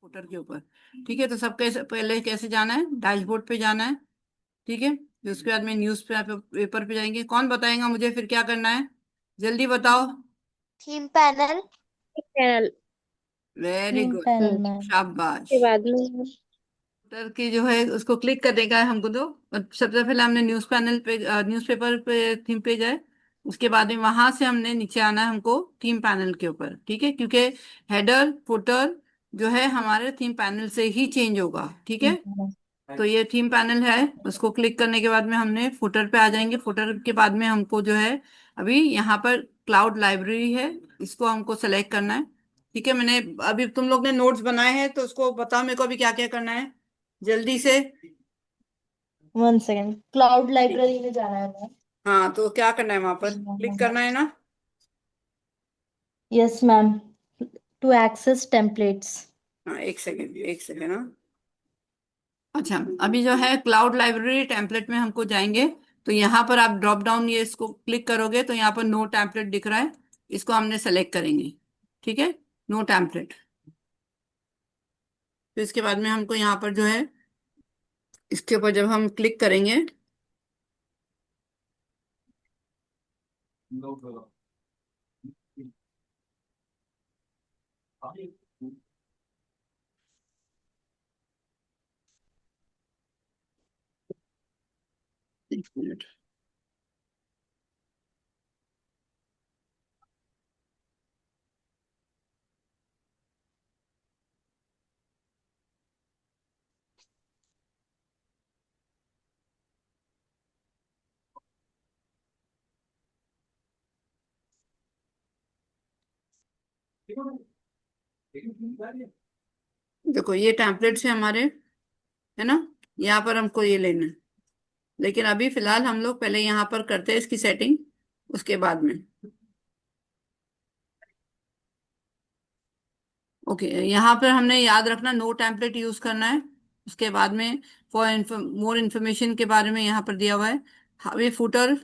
Speaker 1: फुटर के ऊपर, ठीक है, तो सब कैसे, पहले कैसे जाना है, डैशबोर्ड पे जाना है, ठीक है। फिर उसके बाद में न्यूज पेपर पे जाएंगे। कौन बताएगा मुझे फिर क्या करना है, जल्दी बताओ।
Speaker 3: Theme panel.
Speaker 2: Channel
Speaker 1: very
Speaker 4: theme
Speaker 1: good,
Speaker 4: panel ma'am.
Speaker 2: के
Speaker 1: शाबाश।
Speaker 2: बाद में
Speaker 1: डॉक्टर की जो है उसको क्लिक करने का है हमको, तो सबसे पहले हमने न्यूज पैनल पे न्यूज़पेपर पे थीम पे जाए। उसके बाद में वहां से हमने नीचे आना है हमको थीम पैनल के ऊपर, ठीक है, क्योंकि हेडर फुटर जो है हमारे थीम पैनल से ही चेंज होगा, ठीक
Speaker 4: थीम
Speaker 1: है।
Speaker 4: पैनल।
Speaker 1: तो ये थीम पैनल है, उसको क्लिक करने के बाद में हमने फुटर पे आ जाएंगे। फुटर के बाद में हमको जो है अभी यहाँ पर क्लाउड लाइब्रेरी है, इसको हमको सेलेक्ट करना है, ठीक है। मैंने अभी तुम लोग ने नोट्स बनाए हैं तो उसको बताओ मेरे को अभी क्या क्या करना है जल्दी से।
Speaker 4: 1 सेकेंड, क्लाउड लाइब्रेरी में जाना है मैम।
Speaker 1: हाँ, तो क्या करना है, वहां पर क्लिक करना है ना।
Speaker 4: Yes ma'am, to access templates.
Speaker 1: हाँ, एक सेकेंड, एक सेकेंड, हाँ। अच्छा, अभी जो है क्लाउड लाइब्रेरी टेम्पलेट में हमको जाएंगे, तो यहाँ पर आप ड्रॉप डाउन ये इसको क्लिक करोगे तो यहाँ पर नो टेम्पलेट दिख रहा है, इसको हमने सेलेक्ट करेंगे, ठीक है, नो टेम्पलेट। तो इसके बाद में हमको यहाँ पर जो है इसके ऊपर जब हम क्लिक करेंगे, एक मिनट, देखो ये टेम्पलेट्स है हमारे, है ना। यहाँ पर हमको ये लेना है, लेकिन अभी फिलहाल हम लोग पहले यहाँ पर करते हैं इसकी सेटिंग, उसके बाद में। ओके, यहाँ पर हमने याद रखना नो टेम्पलेट यूज करना है। उसके बाद में फॉर मोर इन्फॉर्मेशन के बारे में यहाँ पर दिया हुआ है। हाँ, ये फुटर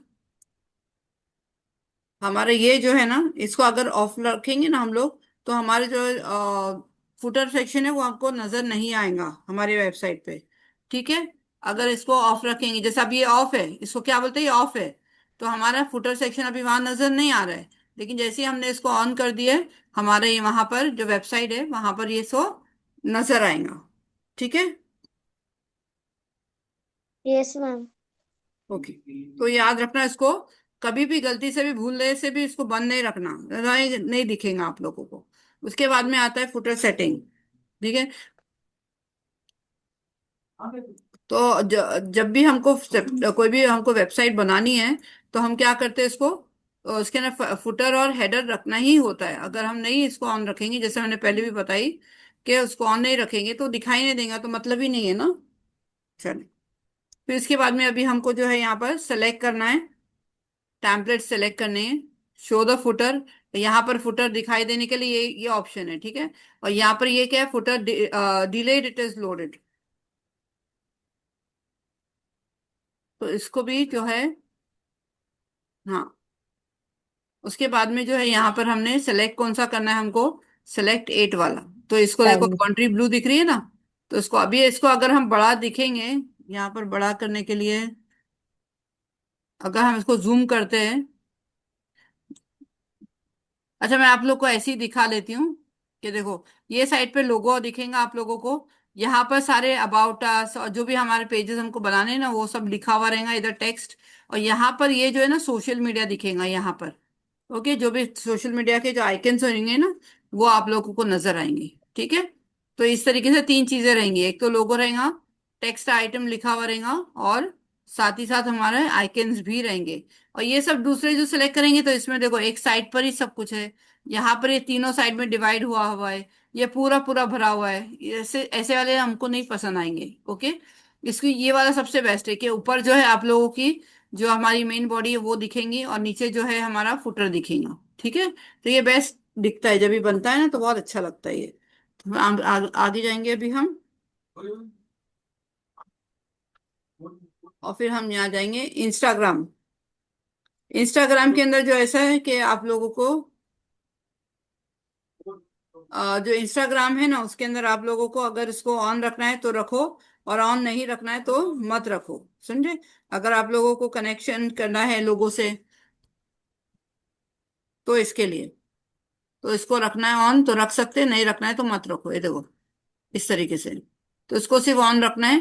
Speaker 1: हमारे ये जो है ना, इसको अगर ऑफ रखेंगे ना हम लोग, तो हमारे जो फुटर सेक्शन है वो आपको नजर नहीं आएगा हमारे वेबसाइट पे। ठीक है, अगर इसको ऑफ रखेंगे, जैसे अब ये ऑफ है, इसको क्या बोलते हैं, ये ऑफ है, तो हमारा फुटर सेक्शन अभी वहां नजर नहीं आ रहा है। लेकिन जैसे ही हमने इसको ऑन कर दिया है, हमारे ये वहां पर जो वेबसाइट है वहां पर ये सो नजर आएगा। ठीक है।
Speaker 3: Yes ma'am.
Speaker 1: ओके, तो याद रखना इसको, कभी भी गलती से भी भूलने से भी इसको बंद नहीं रखना, नहीं नहीं दिखेगा आप लोगों को। उसके बाद में आता है फुटर सेटिंग। ठीक है, तो जब भी हमको कोई भी हमको वेबसाइट बनानी है, तो हम क्या करते हैं इसको, उसके अंदर फुटर और हेडर रखना ही होता है। अगर हम नहीं इसको ऑन रखेंगे, जैसे मैंने पहले भी बताई कि उसको ऑन नहीं रखेंगे तो दिखाई नहीं देगा, तो मतलब ही नहीं है ना। चलिए, फिर इसके बाद में अभी हमको जो है यहाँ पर सेलेक्ट करना है, टेम्पलेट सेलेक्ट करने हैं, शो द फुटर। यहाँ पर फुटर दिखाई देने के लिए ये ऑप्शन है। ठीक है, और यहाँ पर ये क्या है, footer delayed it is loaded, तो इसको भी जो है, हाँ। उसके बाद में जो है यहाँ पर हमने सेलेक्ट कौन सा करना है हमको, सेलेक्ट एट वाला। तो इसको देखो,
Speaker 4: टाइम।
Speaker 1: कंट्री ब्लू दिख रही है ना, तो इसको अभी, इसको अगर हम बड़ा दिखेंगे, यहाँ पर बड़ा करने के लिए अगर हम इसको जूम करते हैं, अच्छा मैं आप लोग को ऐसे ही दिखा लेती हूँ कि देखो, ये साइड पे लोगो दिखेगा आप लोगों को, यहाँ पर सारे अबाउट अस और जो भी हमारे पेजेस हमको बनाने हैं ना, वो सब लिखा हुआ रहेगा इधर टेक्स्ट। और यहाँ पर ये जो है ना सोशल मीडिया दिखेगा यहाँ पर। ओके, जो भी सोशल मीडिया के जो आइकन्स होंगे ना, वो आप लोगों को नजर आएंगे। ठीक है, तो इस तरीके से तीन चीजें रहेंगी, एक तो लोगो रहेगा, टेक्स्ट आइटम लिखा हुआ रहेगा, और साथ ही साथ हमारे आइकन्स भी रहेंगे। और ये सब दूसरे जो सिलेक्ट करेंगे, तो इसमें देखो एक साइड पर ही सब कुछ है, यहाँ पर ये तीनों साइड में डिवाइड हुआ हुआ है, ये पूरा पूरा भरा हुआ है, ऐसे ऐसे वाले हमको नहीं पसंद आएंगे। ओके, इसकी ये वाला सबसे बेस्ट है कि ऊपर जो है आप लोगों की जो हमारी मेन बॉडी है वो दिखेंगी, और नीचे जो है हमारा फुटर दिखेगा। ठीक है, तो ये बेस्ट दिखता है, जब भी बनता है ना तो बहुत अच्छा लगता है ये। तो आगे जाएंगे अभी हम, और फिर हम यहाँ जाएंगे इंस्टाग्राम। इंस्टाग्राम के अंदर जो ऐसा है कि आप लोगों को जो इंस्टाग्राम है ना, उसके अंदर आप लोगों को अगर इसको ऑन रखना है तो रखो, और ऑन नहीं रखना है तो मत रखो। समझे, अगर आप लोगों को कनेक्शन करना है लोगों से, तो इसके लिए तो इसको रखना है ऑन तो रख सकते हैं, नहीं रखना है तो मत रखो। ये देखो, इस तरीके से, तो इसको सिर्फ ऑन रखना है।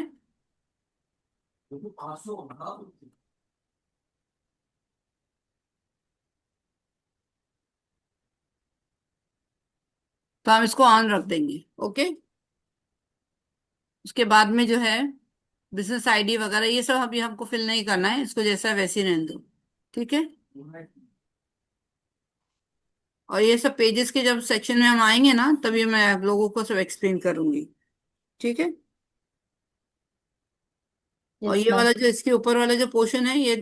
Speaker 1: तो हम इसको ऑन रख देंगे। ओके, उसके बाद में जो है बिजनेस आईडी वगैरह ये सब अभी हमको फिल नहीं करना है, इसको जैसा है वैसे ही रहने दो। ठीक है, और ये सब पेजेस के जब सेक्शन में हम आएंगे ना, तभी मैं आप लोगों को सब एक्सप्लेन करूंगी। ठीक है, और
Speaker 4: यस
Speaker 1: ये
Speaker 4: मैम।
Speaker 1: वाला जो इसके ऊपर वाला जो पोर्शन है, ये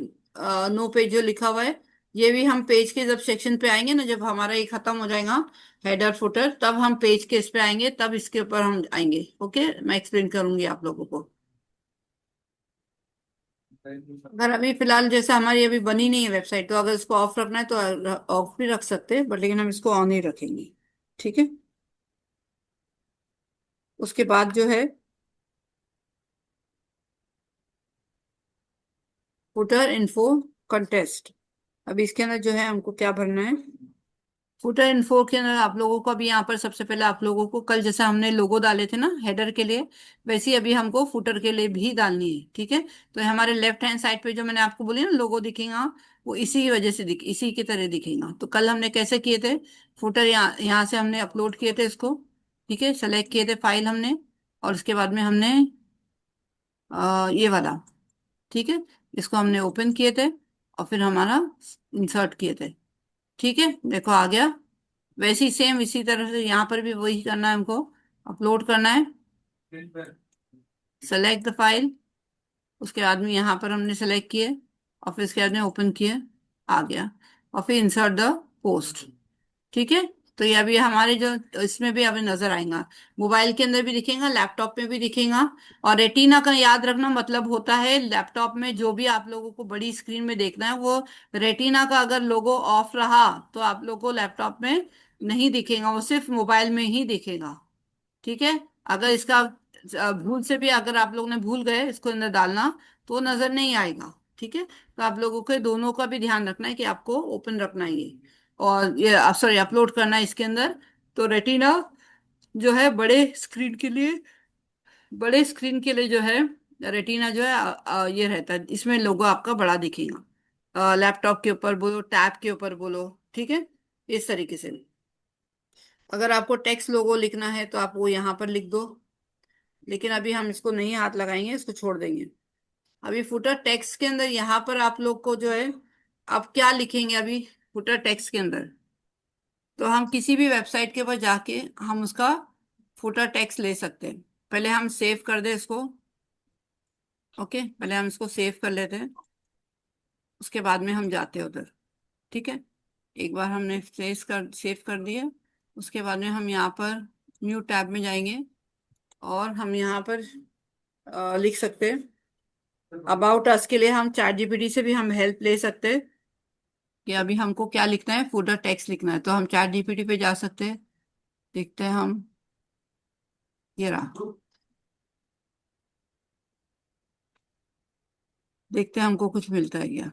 Speaker 1: नो पेज जो लिखा हुआ है, ये भी हम पेज के जब सेक्शन पे आएंगे ना, जब हमारा ये खत्म हो जाएगा हेडर फुटर, तब हम पेज के इस पे आएंगे, तब इसके ऊपर हम आएंगे। ओके, मैं एक्सप्लेन करूंगी आप लोगों को। अगर अभी फिलहाल जैसे हमारी अभी बनी नहीं है वेबसाइट, तो अगर इसको ऑफ रखना है तो ऑफ भी रख सकते हैं, बट लेकिन हम इसको ऑन ही रखेंगे। ठीक है, उसके बाद जो है फुटर इन्फो कंटेस्ट। अभी इसके अंदर जो है हमको क्या भरना है, फुटर इन्फो के अंदर आप लोगों को अभी यहाँ पर सबसे पहले आप लोगों को कल जैसे हमने लोगो डाले थे ना हेडर के लिए, वैसे ही अभी हमको फुटर के लिए भी डालनी है। ठीक है, तो हमारे लेफ्ट हैंड साइड पे जो मैंने आपको बोली ना लोगो दिखेगा, वो इसी की वजह से इसी की तरह दिखेगा। तो कल हमने कैसे किए थे, फुटर यहाँ से हमने अपलोड किए थे इसको। ठीक है, सेलेक्ट किए थे फाइल हमने, और उसके बाद में हमने ये वाला, ठीक है, इसको हमने ओपन किए थे, और फिर हमारा इंसर्ट किए थे। ठीक है, देखो आ गया। वैसे ही सेम इसी तरह से यहाँ पर भी वही करना है हमको, अपलोड करना है, सेलेक्ट द फाइल, उसके बाद में यहाँ पर हमने सेलेक्ट किए और फिर इसके बाद में ओपन किए, आ गया, और फिर इंसर्ट द पोस्ट। ठीक है, तो ये अभी हमारे जो इसमें भी अभी नजर आएगा, मोबाइल के अंदर भी दिखेगा, लैपटॉप में भी दिखेगा। और रेटिना का याद रखना मतलब होता है लैपटॉप में जो भी आप लोगों को बड़ी स्क्रीन में देखना है, वो रेटिना का अगर लोगो ऑफ रहा तो आप लोगों को लैपटॉप में नहीं दिखेगा, वो सिर्फ मोबाइल में ही दिखेगा। ठीक है, अगर इसका भूल से भी अगर आप लोग ने भूल गए इसको अंदर डालना तो नजर नहीं आएगा। ठीक है, तो आप लोगों को दोनों का भी ध्यान रखना है कि आपको ओपन रखना है ये, और ये सॉरी अपलोड करना है इसके अंदर। तो रेटिना जो है बड़े स्क्रीन के लिए जो है रेटिना जो है ये रहता है, इसमें लोगो आपका बड़ा दिखेगा, लैपटॉप के ऊपर बोलो, टैब के ऊपर बोलो। ठीक है, इस तरीके से। अगर आपको टेक्स्ट लोगो लिखना है तो आप वो यहाँ पर लिख दो, लेकिन अभी हम इसको नहीं हाथ लगाएंगे, इसको छोड़ देंगे। अभी फुटर टेक्स्ट के अंदर यहाँ पर आप लोग को जो है, आप क्या लिखेंगे अभी फुटर टेक्स्ट के अंदर? तो हम किसी भी वेबसाइट के ऊपर जाके हम उसका फुटर टेक्स्ट ले सकते हैं। पहले हम सेव कर दे इसको। ओके, पहले हम इसको सेव कर लेते हैं, उसके बाद में हम जाते हैं उधर। ठीक है, एक बार हमने सेव कर दिया, उसके बाद में हम यहाँ पर न्यू टैब में जाएंगे और हम यहाँ पर लिख सकते हैं अबाउट अस के लिए हम चैट जीपीटी से भी हम हेल्प ले सकते हैं कि अभी हमको क्या लिखना है, फुटर टेक्स्ट लिखना है, तो हम चैट जीपीटी पे जा सकते हैं। देखते हैं हम, ये रहा, देखते हैं हमको कुछ मिलता है क्या।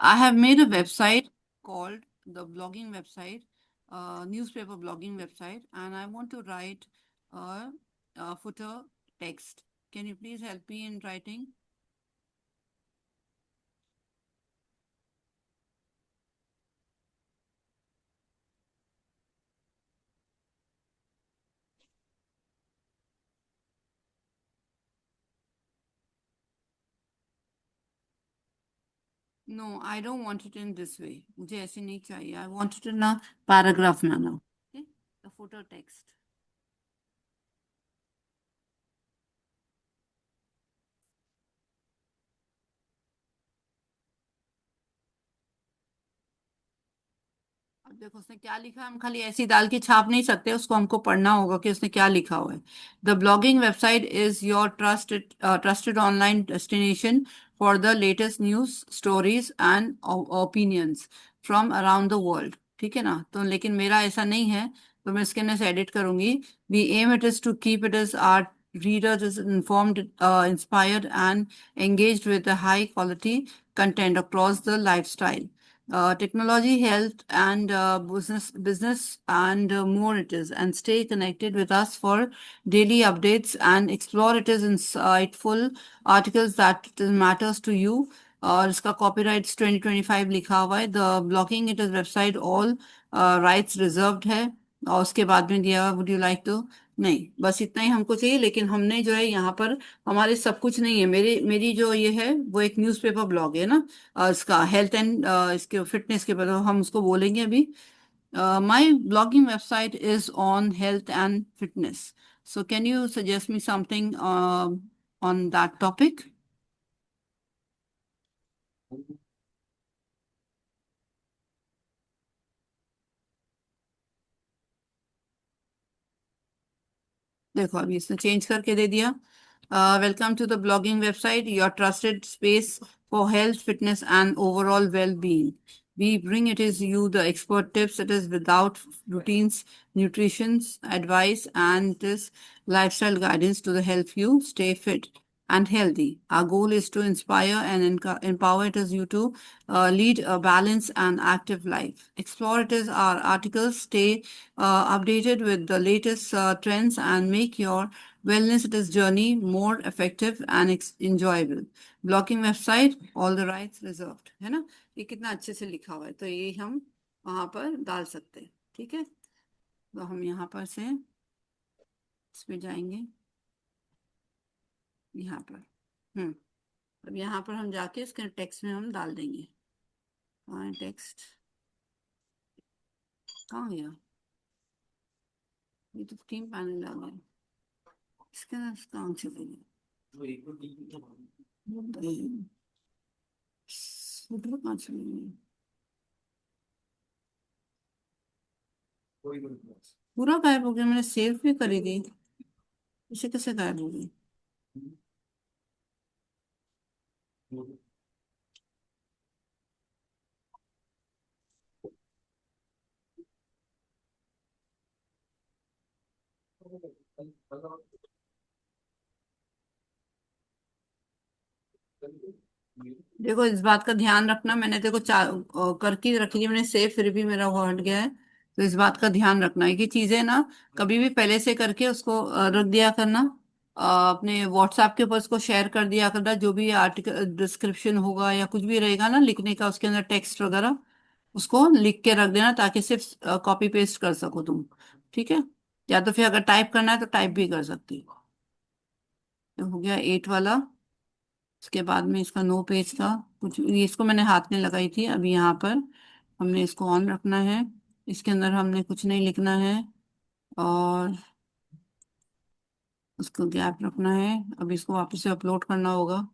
Speaker 1: I have made a website called the blogging website, newspaper blogging website, and I want to write a footer text. Can you please help me in writing? No, I don't want it in this way. मुझे ऐसे नहीं चाहिए. I want it in a paragraph manner. Okay, the footer text. अब देखो उसने क्या लिखा है, हम खाली ऐसी डाल के छाप नहीं सकते, उसको हमको पढ़ना होगा कि उसने क्या लिखा हुआ है। The blogging website is your trusted online destination for the latest news, stories and opinions from around the world. ठीक है ना, तो लेकिन मेरा ऐसा नहीं है, तो मैं इसके अंदर से एडिट करूंगी। We aim it is to keep it is our readers is informed, inspired and engaged with the high quality content across the lifestyle, technology, health, and business, and more it is. And stay connected with us for daily updates and explore it is insightful articles that matters to you. और इसका copyright 2025 लिखा हुआ है। The blocking it is website all rights reserved है, और उसके बाद में दिया हुआ वुड यू लाइक टू, नहीं बस इतना ही हमको चाहिए। लेकिन हमने जो है यहाँ पर हमारे सब कुछ नहीं है, मेरी जो ये है वो एक न्यूज़पेपर ब्लॉग है ना, इसका हेल्थ एंड इसके फिटनेस के बारे में हम उसको बोलेंगे अभी। My blogging website is on health and fitness, so can you suggest me something on that topic? देखो अभी इसने चेंज करके दे दिया। Welcome to the blogging website, your trusted space for health, fitness, and overall well-being. We bring it is you the expert tips. It is without routines, nutrition advice, and this lifestyle guidance to the help you stay fit and healthy. Our goal is to inspire and empower it is you to lead a balanced and active life. Explore it is our articles, stay updated with the latest trends, and make your wellness it is journey more effective and enjoyable. Blocking website all the rights reserved, है ना, ये कितना अच्छे से लिखा हुआ है, तो ये हम वहां पर डाल सकते हैं। ठीक है, तो हम यहाँ पर से इसमें जाएंगे, यहाँ पर अब यहाँ पर हम जाके इसके टेक्स्ट में हम डाल देंगे। कहाँ है टेक्स्ट, कहाँ गया? ये तो थीम पैनल आ गया, इसके अंदर कहाँ चले गए? फुटर कहाँ चले गए? पूरा गायब हो गया, मैंने सेव भी करी थी, इसे कैसे गायब हो गई? देखो इस बात का ध्यान रखना, मैंने देखो करके रखी थी मैंने सेव, फिर भी मेरा वो हट गया है। तो इस बात का ध्यान रखना है कि चीजें ना कभी भी पहले से करके उसको रख दिया करना। अपने व्हाट्सएप के ऊपर उसको शेयर कर दिया करना, जो भी आर्टिकल डिस्क्रिप्शन होगा या कुछ भी रहेगा ना लिखने का, उसके अंदर टेक्स्ट वगैरह उसको लिख के रख देना, ताकि सिर्फ कॉपी पेस्ट कर सको तुम। ठीक है, या तो फिर अगर टाइप करना है तो टाइप भी कर सकती हो। तो हो गया 8 वाला। उसके बाद में इसका नो पेज था, कुछ ये इसको मैंने हाथ में लगाई थी। अभी यहाँ पर हमने इसको ऑन रखना है, इसके अंदर हमने कुछ नहीं लिखना है, और उसको गैप रखना है। अभी इसको वापस से अपलोड करना होगा।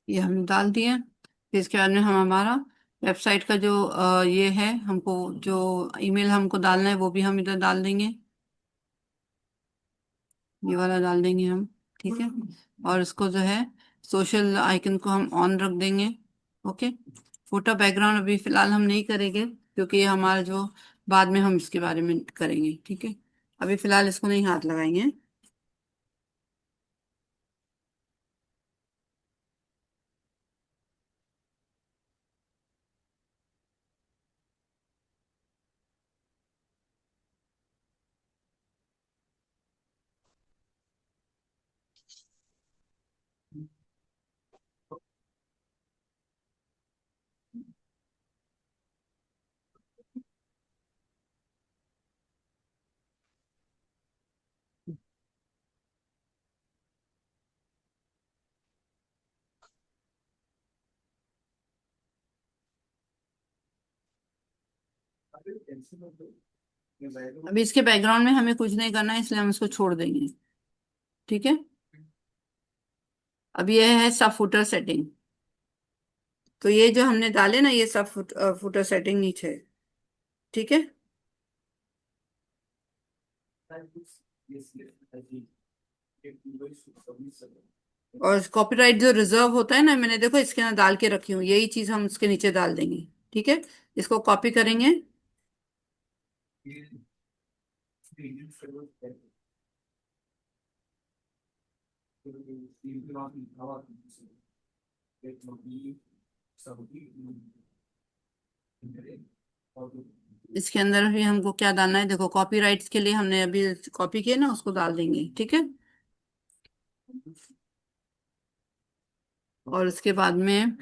Speaker 1: ये हमने डाल दिया। फिर इसके बाद में हम हमारा वेबसाइट का जो ये है, हमको जो ईमेल हमको डालना है वो भी हम इधर डाल देंगे, ये वाला डाल देंगे हम। ठीक है, और इसको जो है सोशल आइकन को हम ऑन रख देंगे। ओके, फोटो बैकग्राउंड अभी फिलहाल हम नहीं करेंगे, क्योंकि ये हमारा जो बाद में हम इसके बारे में करेंगे। ठीक है, अभी फिलहाल इसको नहीं हाथ लगाएंगे। अभी इसके बैकग्राउंड में हमें कुछ नहीं करना है, इसलिए हम इसको छोड़ देंगे। ठीक है, अब ये है सब फुटर सेटिंग। तो ये जो हमने डाले ना, ये सब फुटर सेटिंग नीचे है। ठीक है, और कॉपीराइट जो रिजर्व होता है ना, मैंने देखो इसके अंदर डाल के रखी हूँ, यही चीज हम इसके नीचे डाल देंगे। ठीक है, इसको कॉपी करेंगे। इसके अंदर भी हमको क्या डालना है, देखो कॉपीराइट्स के लिए हमने अभी कॉपी किया ना, उसको डाल देंगे। ठीक है, और उसके बाद में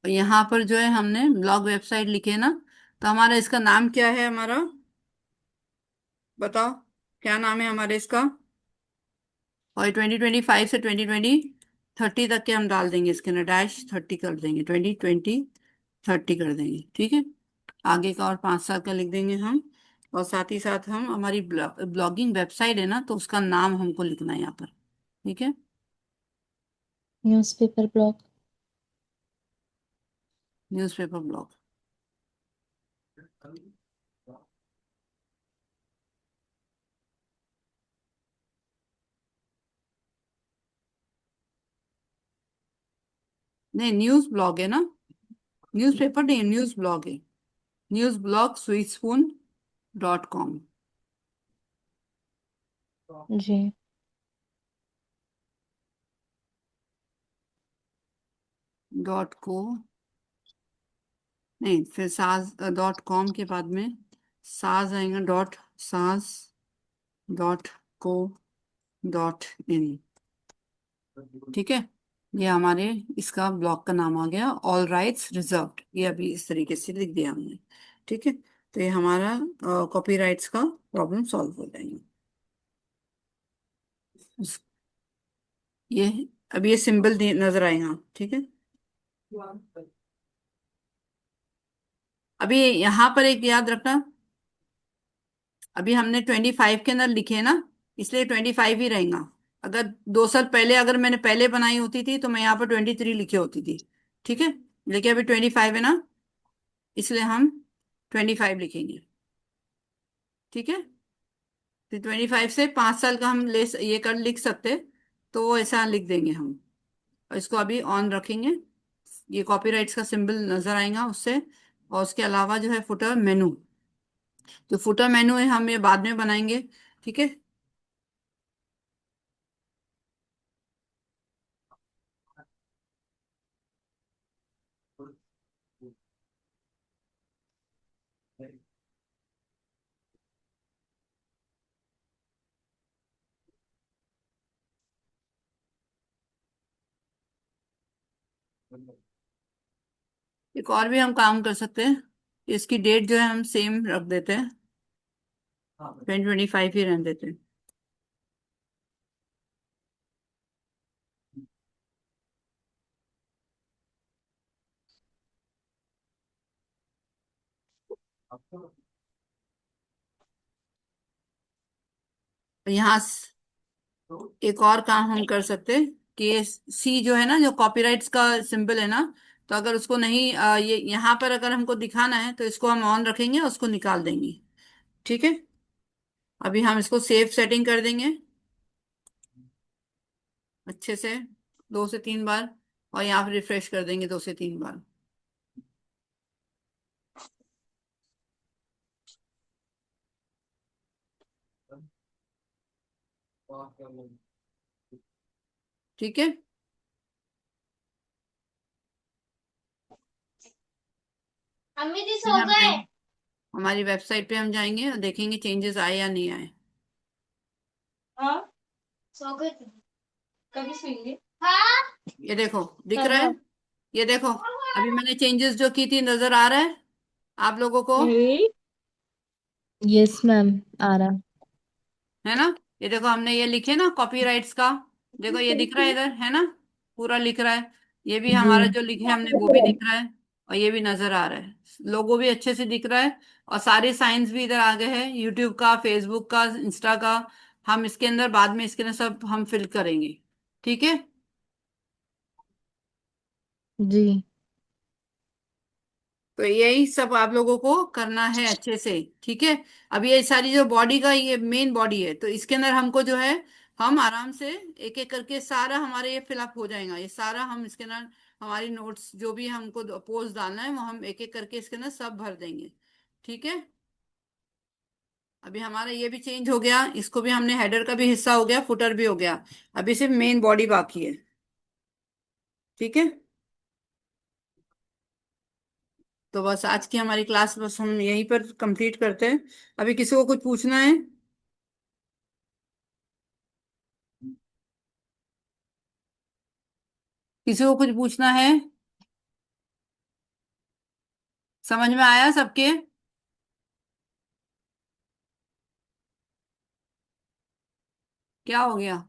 Speaker 1: यहाँ पर जो है हमने ब्लॉग वेबसाइट लिखे है ना, तो हमारा इसका नाम क्या है, हमारा बताओ क्या नाम है हमारे इसका। और 2025 से 2030 तक के हम डाल देंगे, इसके अंदर -30 कर देंगे, 2020-30 कर देंगे। ठीक है, आगे का और 5 साल का लिख देंगे हम। और साथ ही साथ हम हमारी ब्लॉगिंग वेबसाइट है ना, तो उसका नाम हमको लिखना है यहाँ पर। ठीक है,
Speaker 4: न्यूज़पेपर ब्लॉग।
Speaker 1: Newspaper blog. नहीं, न्यूज़ ब्लॉग है ना, न्यूज़पेपर नहीं, न्यूज़ ब्लॉग है, न्यूज़ ब्लॉग sweetspoon.com।
Speaker 4: जी।
Speaker 1: .co नहीं, फिर साज .com के बाद में साज आएगा, .साज .co.in। ठीक है, ये हमारे इसका ब्लॉग का नाम आ गया, ऑल राइट्स रिजर्व्ड। ये अभी इस तरीके से लिख दिया हमने। ठीक है, तो ये हमारा कॉपीराइट्स का प्रॉब्लम सॉल्व हो जाएगा। ये अभी ये सिंबल नजर आएगा। ठीक है, अभी यहाँ पर एक याद रखना, अभी हमने 25 के अंदर लिखे ना, इसलिए 25 ही रहेगा। अगर 2 साल पहले अगर मैंने पहले बनाई होती थी तो मैं यहाँ पर 23 लिखी होती थी। ठीक है, लेकिन अभी 25 है ना, इसलिए हम 25 लिखेंगे। ठीक है, तो 25 से 5 साल का हम ये कर लिख सकते, तो वो ऐसा लिख देंगे हम। और इसको अभी ऑन रखेंगे, ये कॉपीराइट्स का सिंबल नजर आएगा उससे। और उसके अलावा जो है फुटर मेनू, जो फुटर मेनू है हम ये बाद में बनाएंगे। ठीक है, एक और भी हम काम कर सकते हैं, इसकी डेट जो है हम सेम रख देते हैं, 2025 ही रहने देते हैं। यहाँ एक और काम हम कर सकते हैं कि सी जो है ना, जो कॉपीराइट्स का सिंबल है ना, तो अगर उसको नहीं ये यहाँ पर अगर हमको दिखाना है तो इसको हम ऑन रखेंगे, उसको निकाल देंगे। ठीक है, अभी हम इसको सेव सेटिंग कर देंगे अच्छे से 2 से 3 बार, और यहाँ पे रिफ्रेश कर देंगे 2 से 3 बार। ठीक है,
Speaker 3: अम्मी जी
Speaker 1: फिर
Speaker 3: सो
Speaker 1: हम
Speaker 3: गए।
Speaker 1: हमारी वेबसाइट पे हम जाएंगे और देखेंगे चेंजेस आए या नहीं आए।
Speaker 3: हाँ सो गए थे। कभी सोएंगे? हाँ।
Speaker 1: ये देखो दिख रहा है,
Speaker 2: हाँ।
Speaker 1: ये देखो अभी मैंने चेंजेस जो की थी, नजर आ रहा है आप लोगों को?
Speaker 4: यस मैम, आ रहा।
Speaker 1: है ना, ये देखो हमने ये लिखे ना कॉपीराइट्स का, देखो ये दिख रहा है इधर, है ना, पूरा लिख रहा है। ये भी
Speaker 4: जी।
Speaker 1: हमारा जो लिखे हमने वो भी दिख रहा है, और ये भी नजर आ रहा है, लोगो भी अच्छे से दिख रहा है। और सारे साइंस भी इधर आगे है, यूट्यूब का, फेसबुक का, इंस्टा का। हम इसके अंदर बाद में इसके अंदर सब हम फिल करेंगे। ठीक है,
Speaker 4: जी।
Speaker 1: तो यही सब आप लोगों को करना है अच्छे से। ठीक है, अब ये सारी जो बॉडी का ये मेन बॉडी है, तो इसके अंदर हमको जो है हम आराम से एक एक करके सारा हमारे ये फिलअप हो जाएगा, ये सारा हम इसके अंदर हमारी नोट्स जो भी हमको पोस्ट डालना है वो हम एक एक करके इसके अंदर सब भर देंगे। ठीक है, अभी हमारा ये भी चेंज हो गया, इसको भी हमने हेडर का भी हिस्सा हो गया, फुटर भी हो गया, अभी सिर्फ मेन बॉडी बाकी है। ठीक है, तो बस आज की हमारी क्लास बस हम यहीं पर कंप्लीट करते हैं। अभी किसी को कुछ पूछना है? किसी को कुछ पूछना है? समझ में आया सबके? क्या हो गया?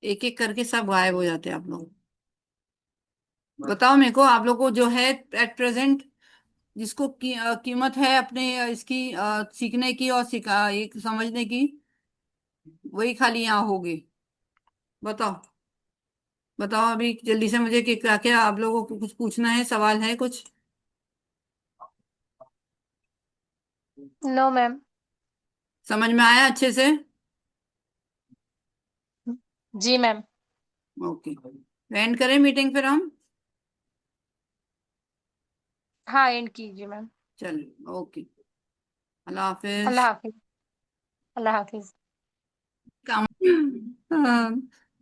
Speaker 1: एक एक करके सब गायब हो जाते हैं आप लोग। बताओ मेरे को, आप लोग को जो है एट प्रेजेंट जिसको कीमत है अपने इसकी सीखने की और एक समझने की, वही खाली यहाँ होगी। बताओ, बताओ अभी जल्दी से मुझे कि क्या क्या आप लोगों को कुछ पूछना है, सवाल है कुछ?
Speaker 2: No ma'am.
Speaker 1: समझ में आया अच्छे से?
Speaker 2: जी मैम।
Speaker 1: ओके, एंड करें मीटिंग फिर हम।
Speaker 2: हाँ, एंड कीजिए मैम।
Speaker 1: चलिए, ओके, अल्लाह हाफिज।
Speaker 2: अल्लाह हाफिज। अल्लाह हाफिज।
Speaker 1: काम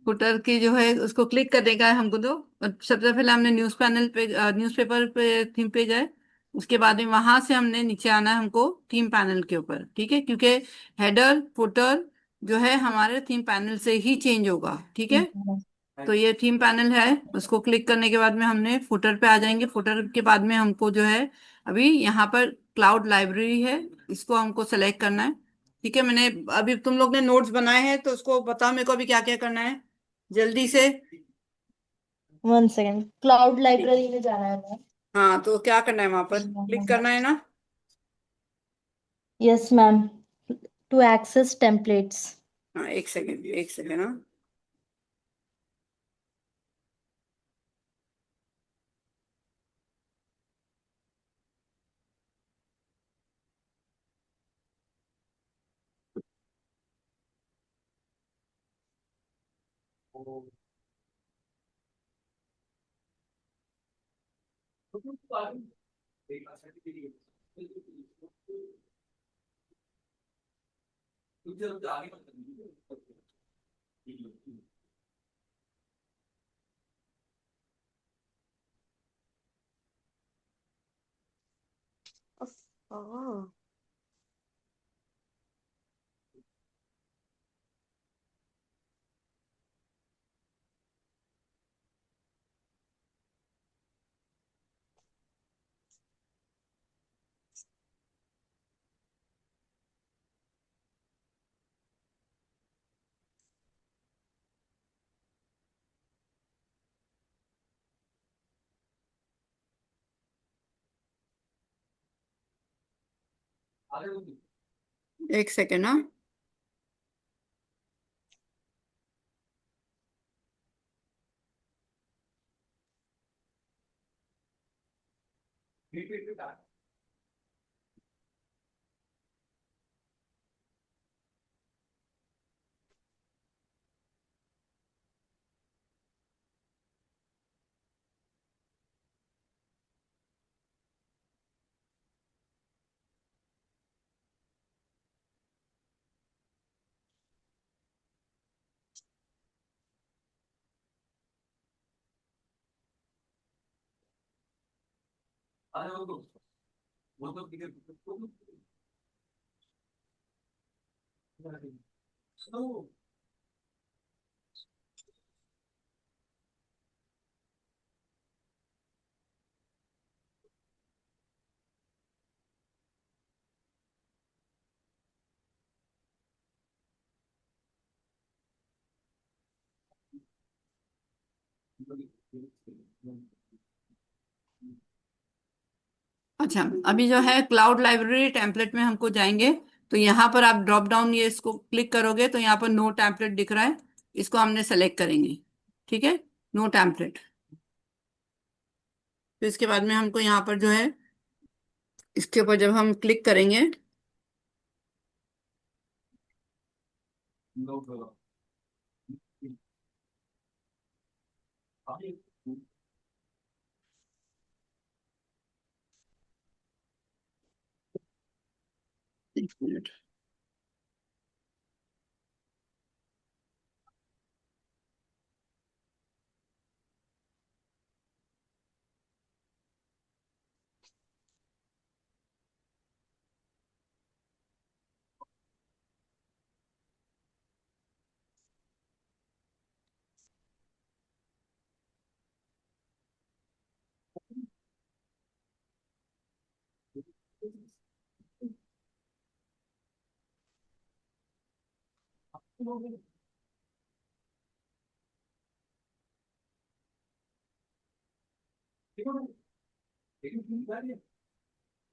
Speaker 1: फुटर की जो है उसको क्लिक करने का है हमको। तो सबसे पहले हमने न्यूज़पेपर पे थीम पेज है। उसके बाद में वहां से हमने नीचे आना है हमको थीम पैनल के ऊपर, ठीक है, क्योंकि हेडर फुटर जो है हमारे थीम पैनल से ही चेंज होगा, ठीक है। तो ये थीम पैनल है, उसको क्लिक करने के बाद में हमने फुटर पे आ जाएंगे। फुटर के बाद में हमको जो है अभी यहाँ पर क्लाउड लाइब्रेरी है, इसको हमको सेलेक्ट करना है, ठीक है। मैंने अभी तुम लोग ने नोट्स बनाए हैं तो उसको बताओ मेरे को अभी क्या क्या करना है जल्दी से।
Speaker 4: 1 सेकेंड, क्लाउड लाइब्रेरी में जाना है हमें।
Speaker 1: हाँ, तो क्या करना है, वहां पर क्लिक करना है ना।
Speaker 4: Yes ma'am, to access templates.
Speaker 1: हाँ, एक सेकेंड, एक सेकेंड, हाँ।
Speaker 3: ओह।
Speaker 1: एक सेकेंड, हाँ। अच्छा, अभी जो है क्लाउड लाइब्रेरी टेम्पलेट में हमको जाएंगे। तो यहाँ पर आप ड्रॉप डाउन ये इसको क्लिक करोगे तो यहाँ पर नो टेम्पलेट दिख रहा है, इसको हमने सेलेक्ट करेंगे, ठीक है, नो टेम्पलेट। तो इसके बाद में हमको यहाँ पर जो है इसके ऊपर जब हम क्लिक करेंगे, एक मिनट,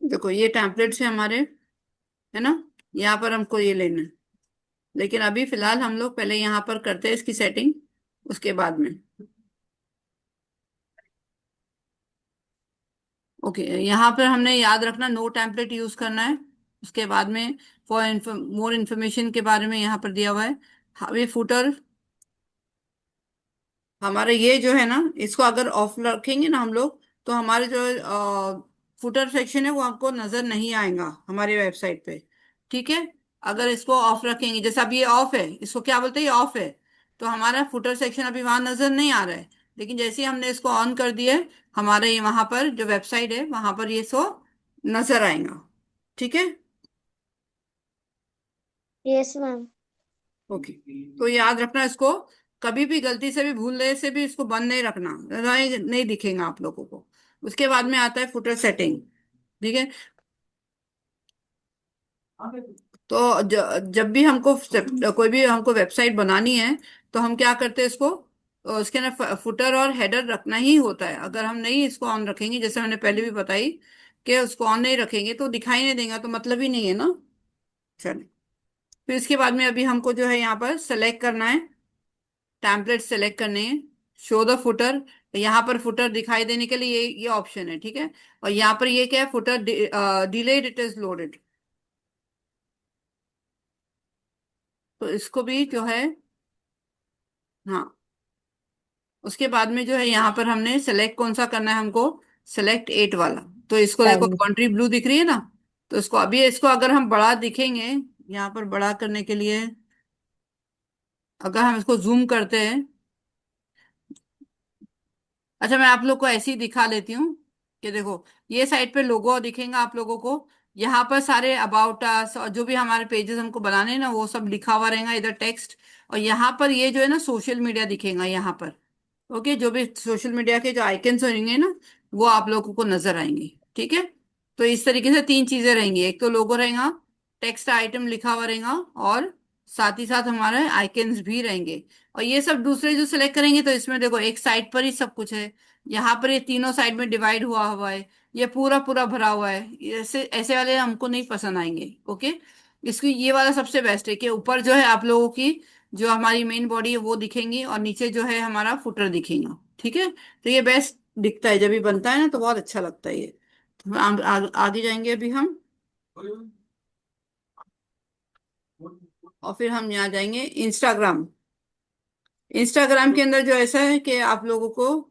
Speaker 1: देखो ये टेम्पलेट्स है हमारे, है ना। यहाँ पर हमको ये लेना है, लेकिन अभी फिलहाल हम लोग पहले यहाँ पर करते हैं इसकी सेटिंग, उसके बाद में। ओके, यहाँ पर हमने याद रखना नो टेम्पलेट यूज करना है। उसके बाद में फॉर मोर इन्फॉर्मेशन के बारे में यहाँ पर दिया हुआ है। अभी फुटर हमारे ये जो है ना, इसको अगर ऑफ रखेंगे ना हम लोग, तो हमारे जो फुटर सेक्शन है वो आपको नजर नहीं आएगा हमारे वेबसाइट पे, ठीक है। अगर इसको ऑफ रखेंगे, जैसे अभी ये ऑफ है, इसको क्या बोलते हैं, ये ऑफ है, तो हमारा फुटर सेक्शन अभी वहां नजर नहीं आ रहा है। लेकिन जैसे ही हमने इसको ऑन कर दिया है, हमारे ये वहां पर जो वेबसाइट है वहां पर ये सो नजर आएगा, ठीक है।
Speaker 3: Yes ma'am.
Speaker 1: ओके, तो याद रखना इसको, कभी भी गलती से भी भूलने से भी इसको बंद नहीं रखना, नहीं नहीं दिखेगा आप लोगों को। उसके बाद में आता है फुटर सेटिंग, ठीक है। तो जब भी हमको कोई भी हमको वेबसाइट बनानी है, तो हम क्या करते हैं इसको, उसके अंदर फुटर और हेडर रखना ही होता है। अगर हम नहीं इसको ऑन रखेंगे, जैसे मैंने पहले भी बताई कि उसको ऑन नहीं रखेंगे तो दिखाई नहीं देगा, तो मतलब ही नहीं है ना। चलिए, फिर इसके बाद में अभी हमको जो है यहाँ पर सेलेक्ट करना है, टेम्पलेट सेलेक्ट करने हैं, शो द फुटर। यहाँ पर फुटर दिखाई देने के लिए ये ऑप्शन है, ठीक है। और यहाँ पर ये क्या है, footer delayed it is loaded, तो इसको भी जो है, हाँ। उसके बाद में जो है यहाँ पर हमने सेलेक्ट कौन सा करना है हमको, सेलेक्ट एट वाला। तो इसको देखो
Speaker 4: टाइम।
Speaker 1: कंट्री ब्लू दिख रही है ना, तो इसको अभी, इसको अगर हम बड़ा दिखेंगे, यहाँ पर बड़ा करने के लिए अगर हम इसको जूम करते हैं, अच्छा मैं आप लोग को ऐसे ही दिखा लेती हूँ कि देखो, ये साइड पे लोगो दिखेगा आप लोगों को, यहाँ पर सारे अबाउट अस और जो भी हमारे पेजेस हमको बनाने हैं ना वो सब लिखा हुआ रहेगा इधर टेक्स्ट। और यहाँ पर ये जो है ना सोशल मीडिया दिखेगा यहाँ पर, ओके। जो भी सोशल मीडिया के जो आइकन्स होंगे ना वो आप लोगों को नजर आएंगे, ठीक है। तो इस तरीके से तीन चीजें रहेंगी, एक तो लोगो रहेगा, टेक्स्ट आइटम लिखा हुआ रहेगा, और साथ ही साथ हमारे आइकन्स भी रहेंगे। और ये सब दूसरे जो सिलेक्ट करेंगे तो इसमें देखो एक साइड पर ही सब कुछ है, यहाँ पर ये तीनों साइड में डिवाइड हुआ हुआ है, ये पूरा पूरा भरा हुआ है, ऐसे ऐसे वाले हमको नहीं पसंद आएंगे, ओके। इसकी ये वाला सबसे बेस्ट है कि ऊपर जो है आप लोगों की जो हमारी मेन बॉडी है वो दिखेंगी, और नीचे जो है हमारा फुटर दिखेगा, ठीक है। तो ये बेस्ट दिखता है, जब भी बनता है ना तो बहुत अच्छा लगता है ये। तो आगे जाएंगे अभी हम, और फिर हम यहाँ जाएंगे इंस्टाग्राम। इंस्टाग्राम के अंदर जो ऐसा है कि आप लोगों को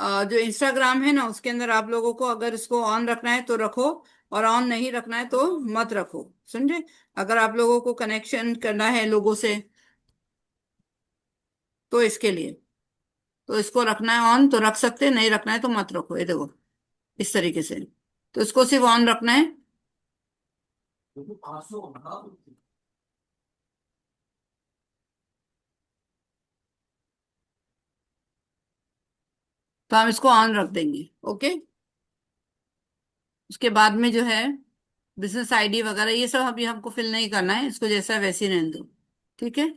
Speaker 1: जो इंस्टाग्राम है ना उसके अंदर आप लोगों को अगर इसको ऑन रखना है तो रखो, और ऑन नहीं रखना है तो मत रखो, समझे। अगर आप लोगों को कनेक्शन करना है लोगों से तो इसके लिए, तो इसको रखना है ऑन तो रख सकते हैं, नहीं रखना है तो मत रखो, ये देखो इस तरीके से। तो इसको सिर्फ ऑन रखना है। तो हम इसको ऑन रख देंगे, ओके। उसके बाद में जो है बिजनेस आईडी वगैरह ये सब अभी हमको फिल नहीं करना है, इसको जैसा है वैसे ही रहने दो, ठीक है।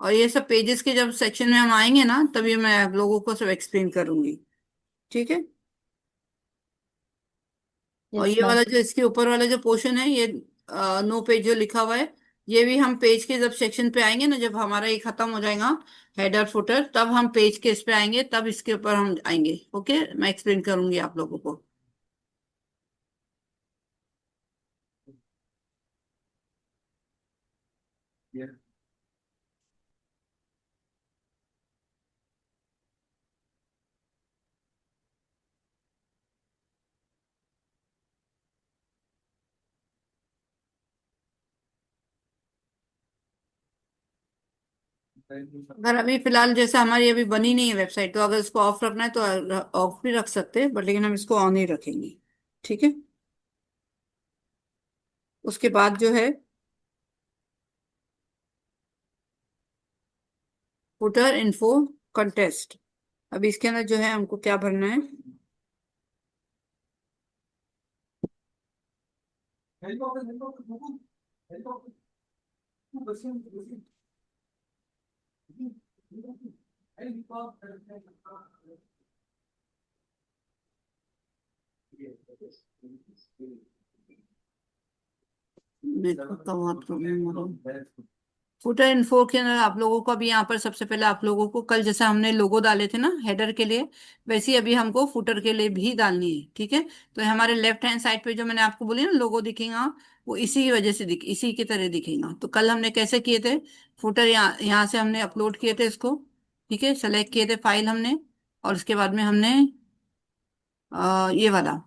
Speaker 1: और ये सब पेजेस के जब सेक्शन में हम आएंगे ना तभी मैं आप लोगों को सब एक्सप्लेन करूंगी, ठीक है। और
Speaker 4: यस
Speaker 1: ये
Speaker 4: मैम।
Speaker 1: वाला जो इसके ऊपर वाला जो पोर्शन है ये नो पेज जो लिखा हुआ है, ये भी हम पेज के जब सेक्शन पे आएंगे ना, जब हमारा ये खत्म हो जाएगा हेडर फुटर, तब हम पेज के इस पे आएंगे, तब इसके ऊपर हम आएंगे, ओके। मैं एक्सप्लेन करूंगी आप लोगों को। अगर अभी फिलहाल जैसे हमारी अभी बनी नहीं है वेबसाइट, तो अगर इसको ऑफ रखना है तो ऑफ भी रख सकते हैं, बट लेकिन हम इसको ऑन ही रखेंगे, ठीक है। उसके बाद जो है फुटर इन्फो कंटेस्ट, अभी इसके अंदर जो है हमको क्या भरना है, नेटवर्क का बहुत प्रॉब्लम हो रहा है। फुटर इन्फो के अंदर आप लोगों को अभी यहाँ पर सबसे पहले आप लोगों को कल जैसे हमने लोगो डाले थे ना हेडर के लिए, वैसे ही अभी हमको फुटर के लिए भी डालनी है, ठीक है। तो हमारे लेफ्ट हैंड साइड पे जो मैंने आपको बोली ना लोगो दिखेगा, वो इसी की वजह से इसी की तरह दिखेगा। तो कल हमने कैसे किए थे, फुटर यहाँ यहाँ से हमने अपलोड किए थे इसको, ठीक है, सेलेक्ट किए थे फाइल हमने, और उसके बाद में हमने ये वाला,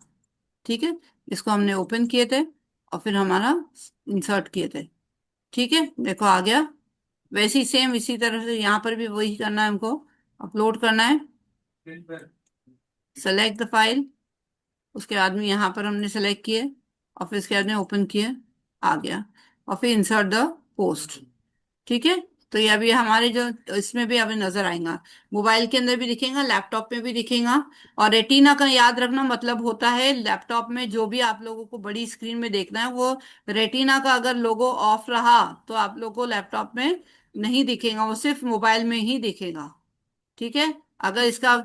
Speaker 1: ठीक है, इसको हमने ओपन किए थे और फिर हमारा इंसर्ट किए थे। ठीक है, देखो आ गया। वैसे ही सेम इसी तरह से यहाँ पर भी वही करना है हमको, अपलोड करना है। सेलेक्ट द फाइल, उसके बाद में यहाँ पर हमने सेलेक्ट किए और फिर इसके बाद में ओपन किए, आ गया। और फिर इंसर्ट द पोस्ट। ठीक है, तो ये अभी हमारे जो इसमें भी अभी नजर आएगा, मोबाइल के अंदर भी दिखेगा, लैपटॉप में भी दिखेगा। और रेटिना का याद रखना मतलब होता है, लैपटॉप में जो भी आप लोगों को बड़ी स्क्रीन में देखना है वो रेटिना का अगर लोगो ऑफ रहा तो आप लोगों को लैपटॉप में नहीं दिखेगा, वो सिर्फ मोबाइल में ही दिखेगा। ठीक है, अगर इसका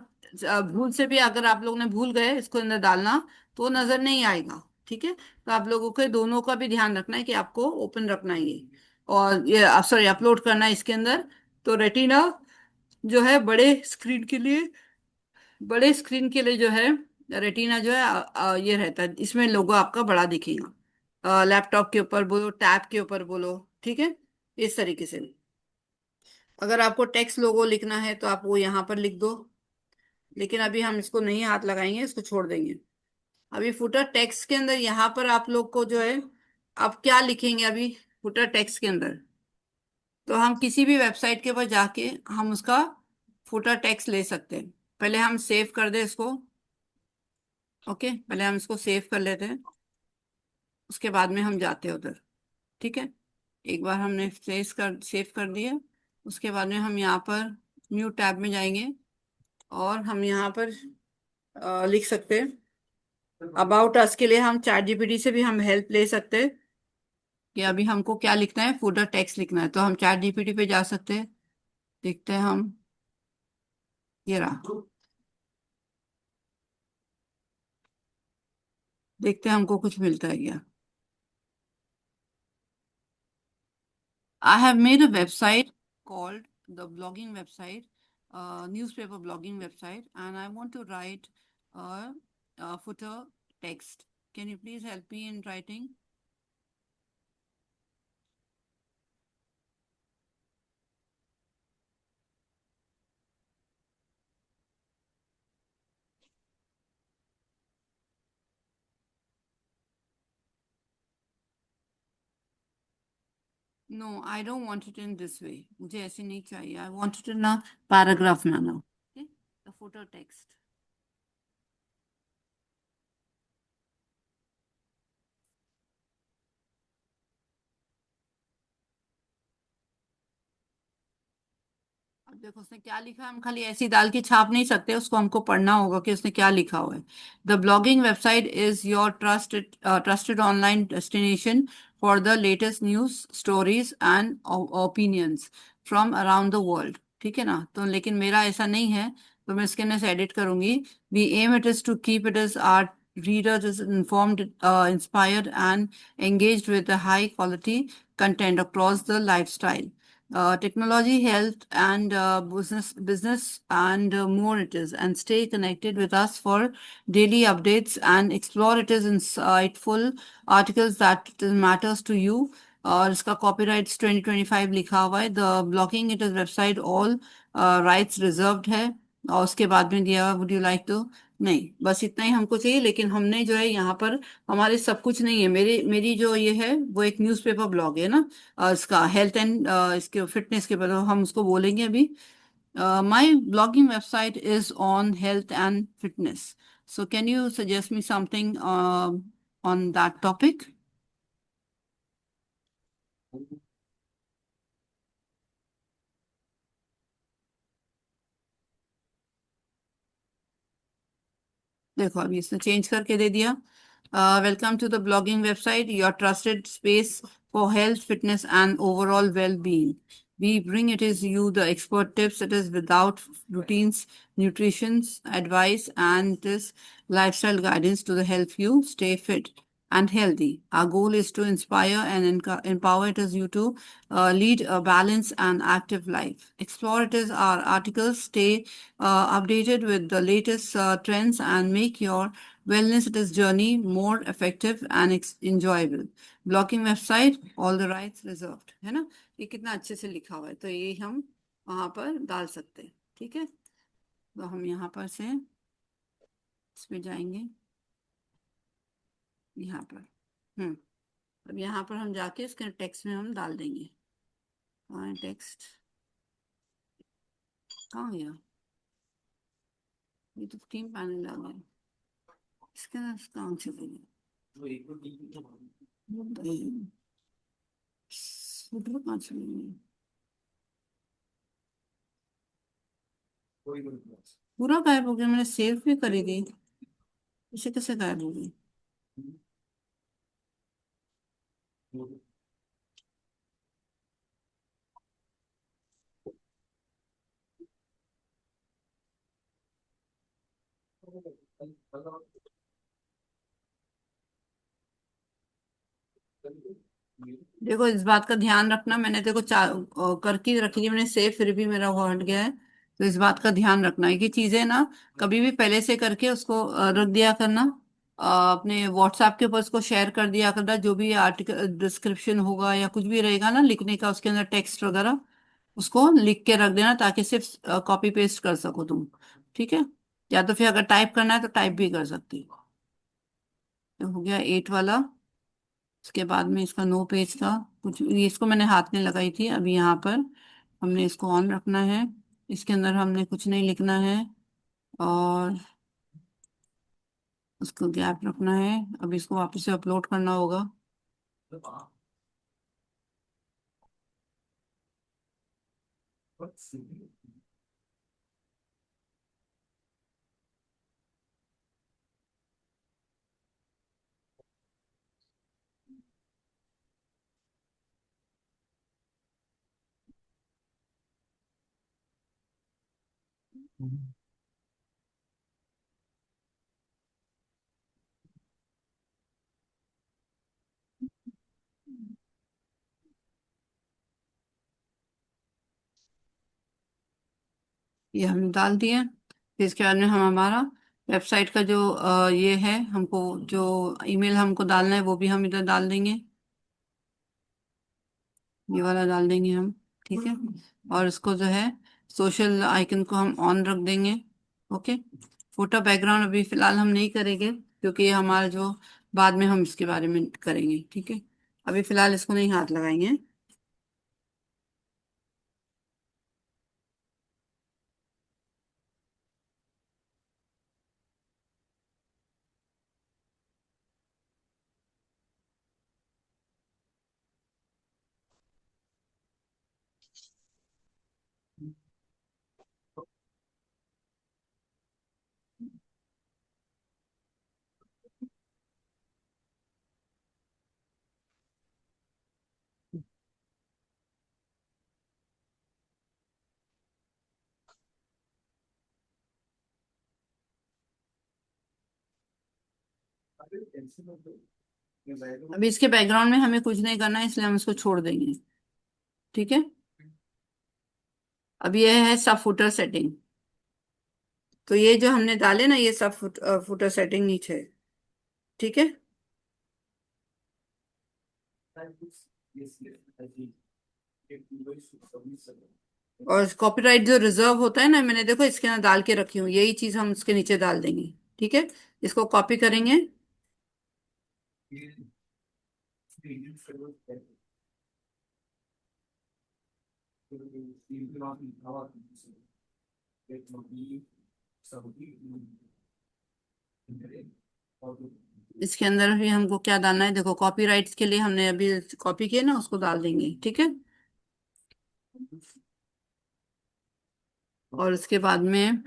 Speaker 1: भूल से भी अगर आप लोग ने भूल गए इसको अंदर डालना तो नजर नहीं आएगा। ठीक है, तो आप लोगों को दोनों का भी ध्यान रखना है कि आपको ओपन रखना है ये, और ये सॉरी अपलोड करना है इसके अंदर। तो रेटिना जो है बड़े स्क्रीन के लिए जो है रेटिना जो है ये रहता है, इसमें लोगो आपका बड़ा दिखेगा, लैपटॉप के ऊपर बोलो, टैब के ऊपर बोलो। ठीक है, इस तरीके से। अगर आपको टेक्स्ट लोगो लिखना है तो आप वो यहाँ पर लिख दो, लेकिन अभी हम इसको नहीं हाथ लगाएंगे, इसको छोड़ देंगे। अभी फुटर टेक्स्ट के अंदर यहाँ पर आप लोग को जो है, आप क्या लिखेंगे अभी फुटर टेक्स्ट के अंदर? तो हम किसी भी वेबसाइट के ऊपर जाके हम उसका फुटर टेक्स्ट ले सकते हैं। पहले हम सेव कर दे इसको। ओके, पहले हम इसको सेव कर लेते हैं, उसके बाद में हम जाते हैं उधर। ठीक है, एक बार हमने सेव कर दिया, उसके बाद में हम यहाँ पर न्यू टैब में जाएंगे और हम यहाँ पर लिख सकते हैं अबाउट अस के लिए हम चैट जीपीटी से भी हम हेल्प ले सकते हैं कि अभी हमको क्या लिखना है, फुटर टेक्स्ट लिखना है। तो हम चैट जीपीटी पे जा सकते हैं, देखते हैं हम, ये रहा, देखते हैं हमको कुछ मिलता है क्या। I have made a website called the blogging website, newspaper blogging website, and I want to write a footer text. Can you please help me in writing? No, I don't want it in this way. मुझे ऐसे नहीं चाहिए. I want it in a paragraph manner. Okay, the footer text. अब देखो उसने क्या लिखा है, हम खाली ऐसी डाल के छाप नहीं सकते, उसको हमको पढ़ना होगा कि उसने क्या लिखा हुआ है। The blogging website is your trusted online destination for the latest news, stories and opinions from around the world. ठीक है ना, तो लेकिन मेरा ऐसा नहीं है, तो मैं इसके अंदर से एडिट करूंगी। We aim it is to keep it is our readers is informed, inspired and engaged with the high quality content across the lifestyle, technology, health, and business, and more it is. And stay connected with us for daily updates and explore it is insightful articles that matters to you. और इसका copyrights 2025 लिखा हुआ है। The blocking it is website all rights reserved है, और उसके बाद में दिया हुआ वुड यू लाइक टू, नहीं बस इतना ही हमको चाहिए। लेकिन हमने जो है यहाँ पर हमारे सब कुछ नहीं है, मेरी जो ये है वो एक न्यूज़पेपर ब्लॉग है ना, इसका हेल्थ एंड इसके फिटनेस के बारे में हम उसको बोलेंगे अभी। My blogging website is on health and fitness, so can you suggest me something on that topic? देखो अभी इसने चेंज करके दे दिया। Welcome to the blogging website, your trusted space for health, fitness and overall well being. We bring it is you the expert tips. It is without routines, nutrition advice, and it is lifestyle guidance to the help you stay fit and healthy. Our goal is to inspire and empower it is you to lead a balanced and active life. Explore it is our articles, stay updated with the latest trends, and make your wellness it is journey more effective and enjoyable. Blogging website, all the rights reserved, है ना। ये कितना अच्छे से लिखा हुआ है, तो ये हम वहां पर डाल सकते हैं। ठीक है, तो हम यहाँ पर से इस पे जाएंगे, यहाँ पर। अब यहाँ पर हम जाके इसके टेक्स्ट में हम डाल देंगे। टेक्स्ट कहाँ गया? ये तो थीम पैनल आ गया, इसके अंदर कहाँ चले गए? उधर कहाँ चले गए? पूरा गायब हो गया, मैंने सेव भी करी थी, इसे कैसे गायब हो गई? देखो इस बात का ध्यान रखना, मैंने देखो करके रख ली मैंने सेव, फिर भी मेरा वो हट गया है। तो इस बात का ध्यान रखना है कि चीजें ना कभी भी पहले से करके उसको रख दिया करना। अपने व्हाट्सएप के ऊपर उसको शेयर कर दिया करना, जो भी आर्टिकल डिस्क्रिप्शन होगा या कुछ भी रहेगा ना लिखने का, उसके अंदर टेक्स्ट वगैरह उसको लिख के रख देना, ताकि सिर्फ कॉपी पेस्ट कर सको तुम। ठीक है? या तो फिर अगर टाइप करना है तो टाइप भी कर सकती हो। तो हो गया 8 वाला। उसके बाद में इसका नो पेज का कुछ, ये इसको मैंने हाथ में लगाई थी। अभी यहाँ पर हमने इसको ऑन रखना है, इसके अंदर हमने कुछ नहीं लिखना है, और उसको गैप रखना है। अब इसको वापस से अपलोड करना होगा। ये हमने डाल दिया। फिर इसके बाद में हम हमारा वेबसाइट का जो ये है, हमको जो ईमेल हमको डालना है वो भी हम इधर डाल देंगे, ये वाला डाल देंगे हम। ठीक है? और इसको जो है सोशल आइकन को हम ऑन रख देंगे। ओके? फोटो बैकग्राउंड अभी फिलहाल हम नहीं करेंगे, क्योंकि ये हमारा जो बाद में हम इसके बारे में करेंगे। ठीक है? अभी फिलहाल इसको नहीं हाथ लगाएंगे। अभी इसके बैकग्राउंड में हमें कुछ नहीं करना है, इसलिए हम इसको छोड़ देंगे। ठीक है? अब ये है सब फुटर सेटिंग। तो ये जो हमने डाले ना, ये सब फुटर सेटिंग नीचे है। ठीक है? और कॉपीराइट जो रिजर्व होता है ना, मैंने देखो इसके अंदर डाल के रखी हूँ, यही चीज हम इसके नीचे डाल देंगे। ठीक है? इसको कॉपी करेंगे। इसके अंदर भी हमको क्या डालना है, देखो कॉपीराइट्स के लिए हमने अभी कॉपी किया ना, उसको डाल देंगे। ठीक है? और उसके बाद में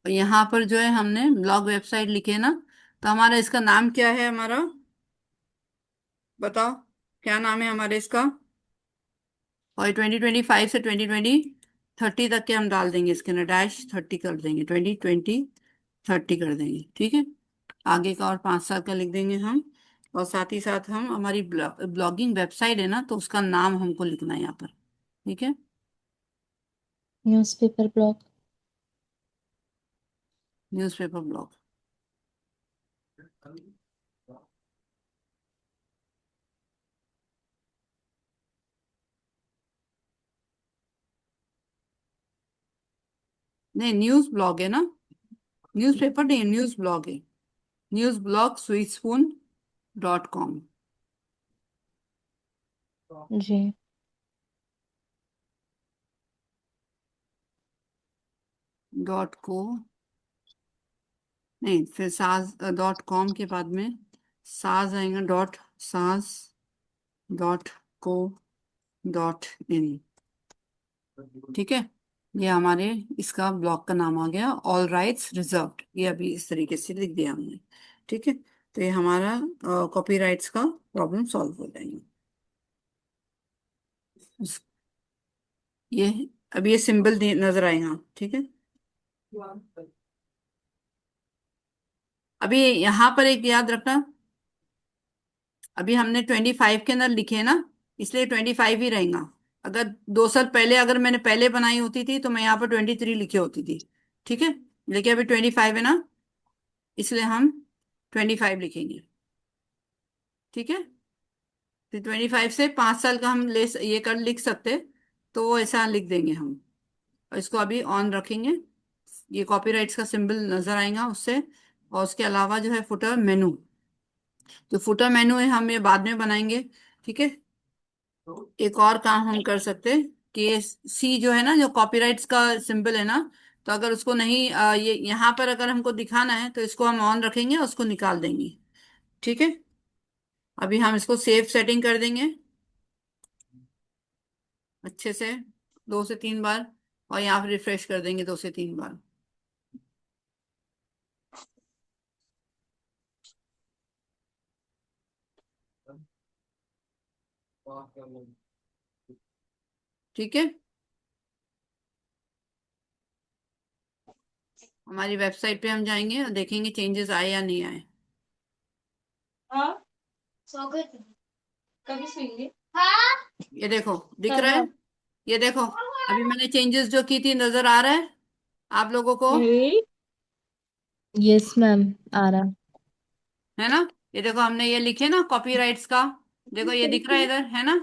Speaker 1: यहाँ पर जो है हमने ब्लॉग वेबसाइट लिखे ना, तो हमारा इसका नाम क्या है हमारा? बताओ, क्या नाम है हमारे इसका? और 2025 से 2030 तक के हम डाल देंगे, इसके अंदर डैश 30 कर देंगे, 2020-30 कर देंगे। ठीक है? आगे का और 5 साल का लिख देंगे हम। और साथ ही साथ हम हमारी ब्लॉगिंग वेबसाइट है ना, तो उसका नाम हमको लिखना है यहाँ पर। ठीक है?
Speaker 4: Newspaper blog.
Speaker 1: Newspaper blog. नहीं, न्यूज ब्लॉग है ना, न्यूज़पेपर नहीं, न्यूज ब्लॉग है। News blog sweetspoon.com।
Speaker 4: जी।
Speaker 1: .co नहीं, फिर साज .com के बाद में साज आएगा, .saz.co.in। ठीक है, ये हमारे इसका ब्लॉग का नाम आ गया, ऑल राइट्स रिजर्व्ड। ये अभी इस तरीके से लिख दिया हमने। ठीक है, तो ये हमारा कॉपीराइट्स का प्रॉब्लम सॉल्व हो जाएगा। ये अभी ये सिंबल नजर आएगा। ठीक है, अभी यहाँ पर एक याद रखना, अभी हमने 25 के अंदर लिखे ना, इसलिए 25 ही रहेगा। अगर 2 साल पहले अगर मैंने पहले बनाई होती थी तो मैं यहाँ पर 23 लिखी होती थी। ठीक है, लेकिन अभी 25 है ना, इसलिए हम 25 लिखेंगे। ठीक है, तो 25 से 5 साल का हम ये कर लिख सकते, तो वो ऐसा लिख देंगे हम। और इसको अभी ऑन रखेंगे, ये कॉपीराइट्स का सिंबल नजर आएगा उससे। और उसके अलावा जो है फुटर मेनू, जो फुटर मेनू है हम ये बाद में बनाएंगे। ठीक है, एक और काम हम कर सकते हैं कि ये सी जो है ना, जो कॉपीराइट्स का सिंबल है ना, तो अगर उसको नहीं ये यहाँ पर अगर हमको दिखाना है तो इसको हम ऑन रखेंगे और उसको निकाल देंगे। ठीक है, अभी हम इसको सेव सेटिंग कर देंगे अच्छे से 2 से 3 बार, और यहाँ पर रिफ्रेश कर देंगे 2 से 3 बार। ठीक है, हमारी वेबसाइट पे हम जाएंगे और देखेंगे चेंजेस आए या नहीं आए।
Speaker 2: हाँ,
Speaker 3: सो गए थे।
Speaker 2: कभी सुनेंगे।
Speaker 3: हाँ।
Speaker 1: ये देखो दिख
Speaker 2: हाँ
Speaker 1: रहा है,
Speaker 2: हाँ।
Speaker 1: ये देखो अभी मैंने चेंजेस जो की थी नजर आ रहा है आप लोगों को,
Speaker 4: यस मैम, आ रहा।
Speaker 1: है ना। ये देखो हमने ये लिखे ना कॉपीराइट्स का, देखो ये दिख रहा है इधर, है ना,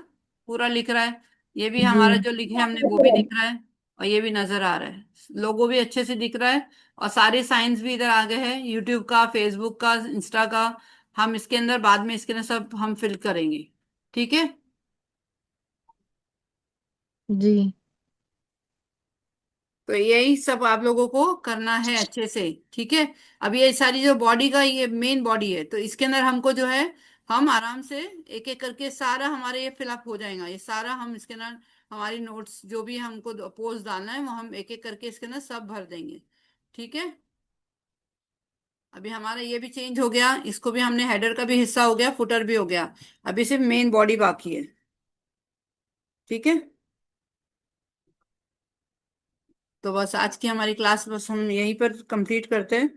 Speaker 1: पूरा लिख रहा है। ये भी
Speaker 4: जी।
Speaker 1: हमारा जो लिखे हमने वो भी दिख रहा है, और ये भी नजर आ रहा है, लोगो भी अच्छे से दिख रहा है। और सारे साइंस भी इधर आ गए हैं, यूट्यूब का, फेसबुक का, इंस्टा का। हम इसके अंदर बाद में इसके अंदर सब हम फिल करेंगे। ठीक है,
Speaker 4: जी।
Speaker 1: तो यही सब आप लोगों को करना है अच्छे से। ठीक है, अब ये सारी जो बॉडी का ये मेन बॉडी है, तो इसके अंदर हमको जो है हम आराम से एक एक करके सारा हमारे ये फिलअप हो जाएगा, ये सारा हम इसके अंदर हमारी नोट्स जो भी हमको पोस्ट डालना है वो हम एक एक करके इसके अंदर सब भर देंगे। ठीक है, अभी हमारा ये भी चेंज हो गया, इसको भी हमने हेडर का भी हिस्सा हो गया, फुटर भी हो गया, अभी सिर्फ मेन बॉडी बाकी है। ठीक है, तो बस आज की हमारी क्लास बस हम यहीं पर कंप्लीट करते हैं।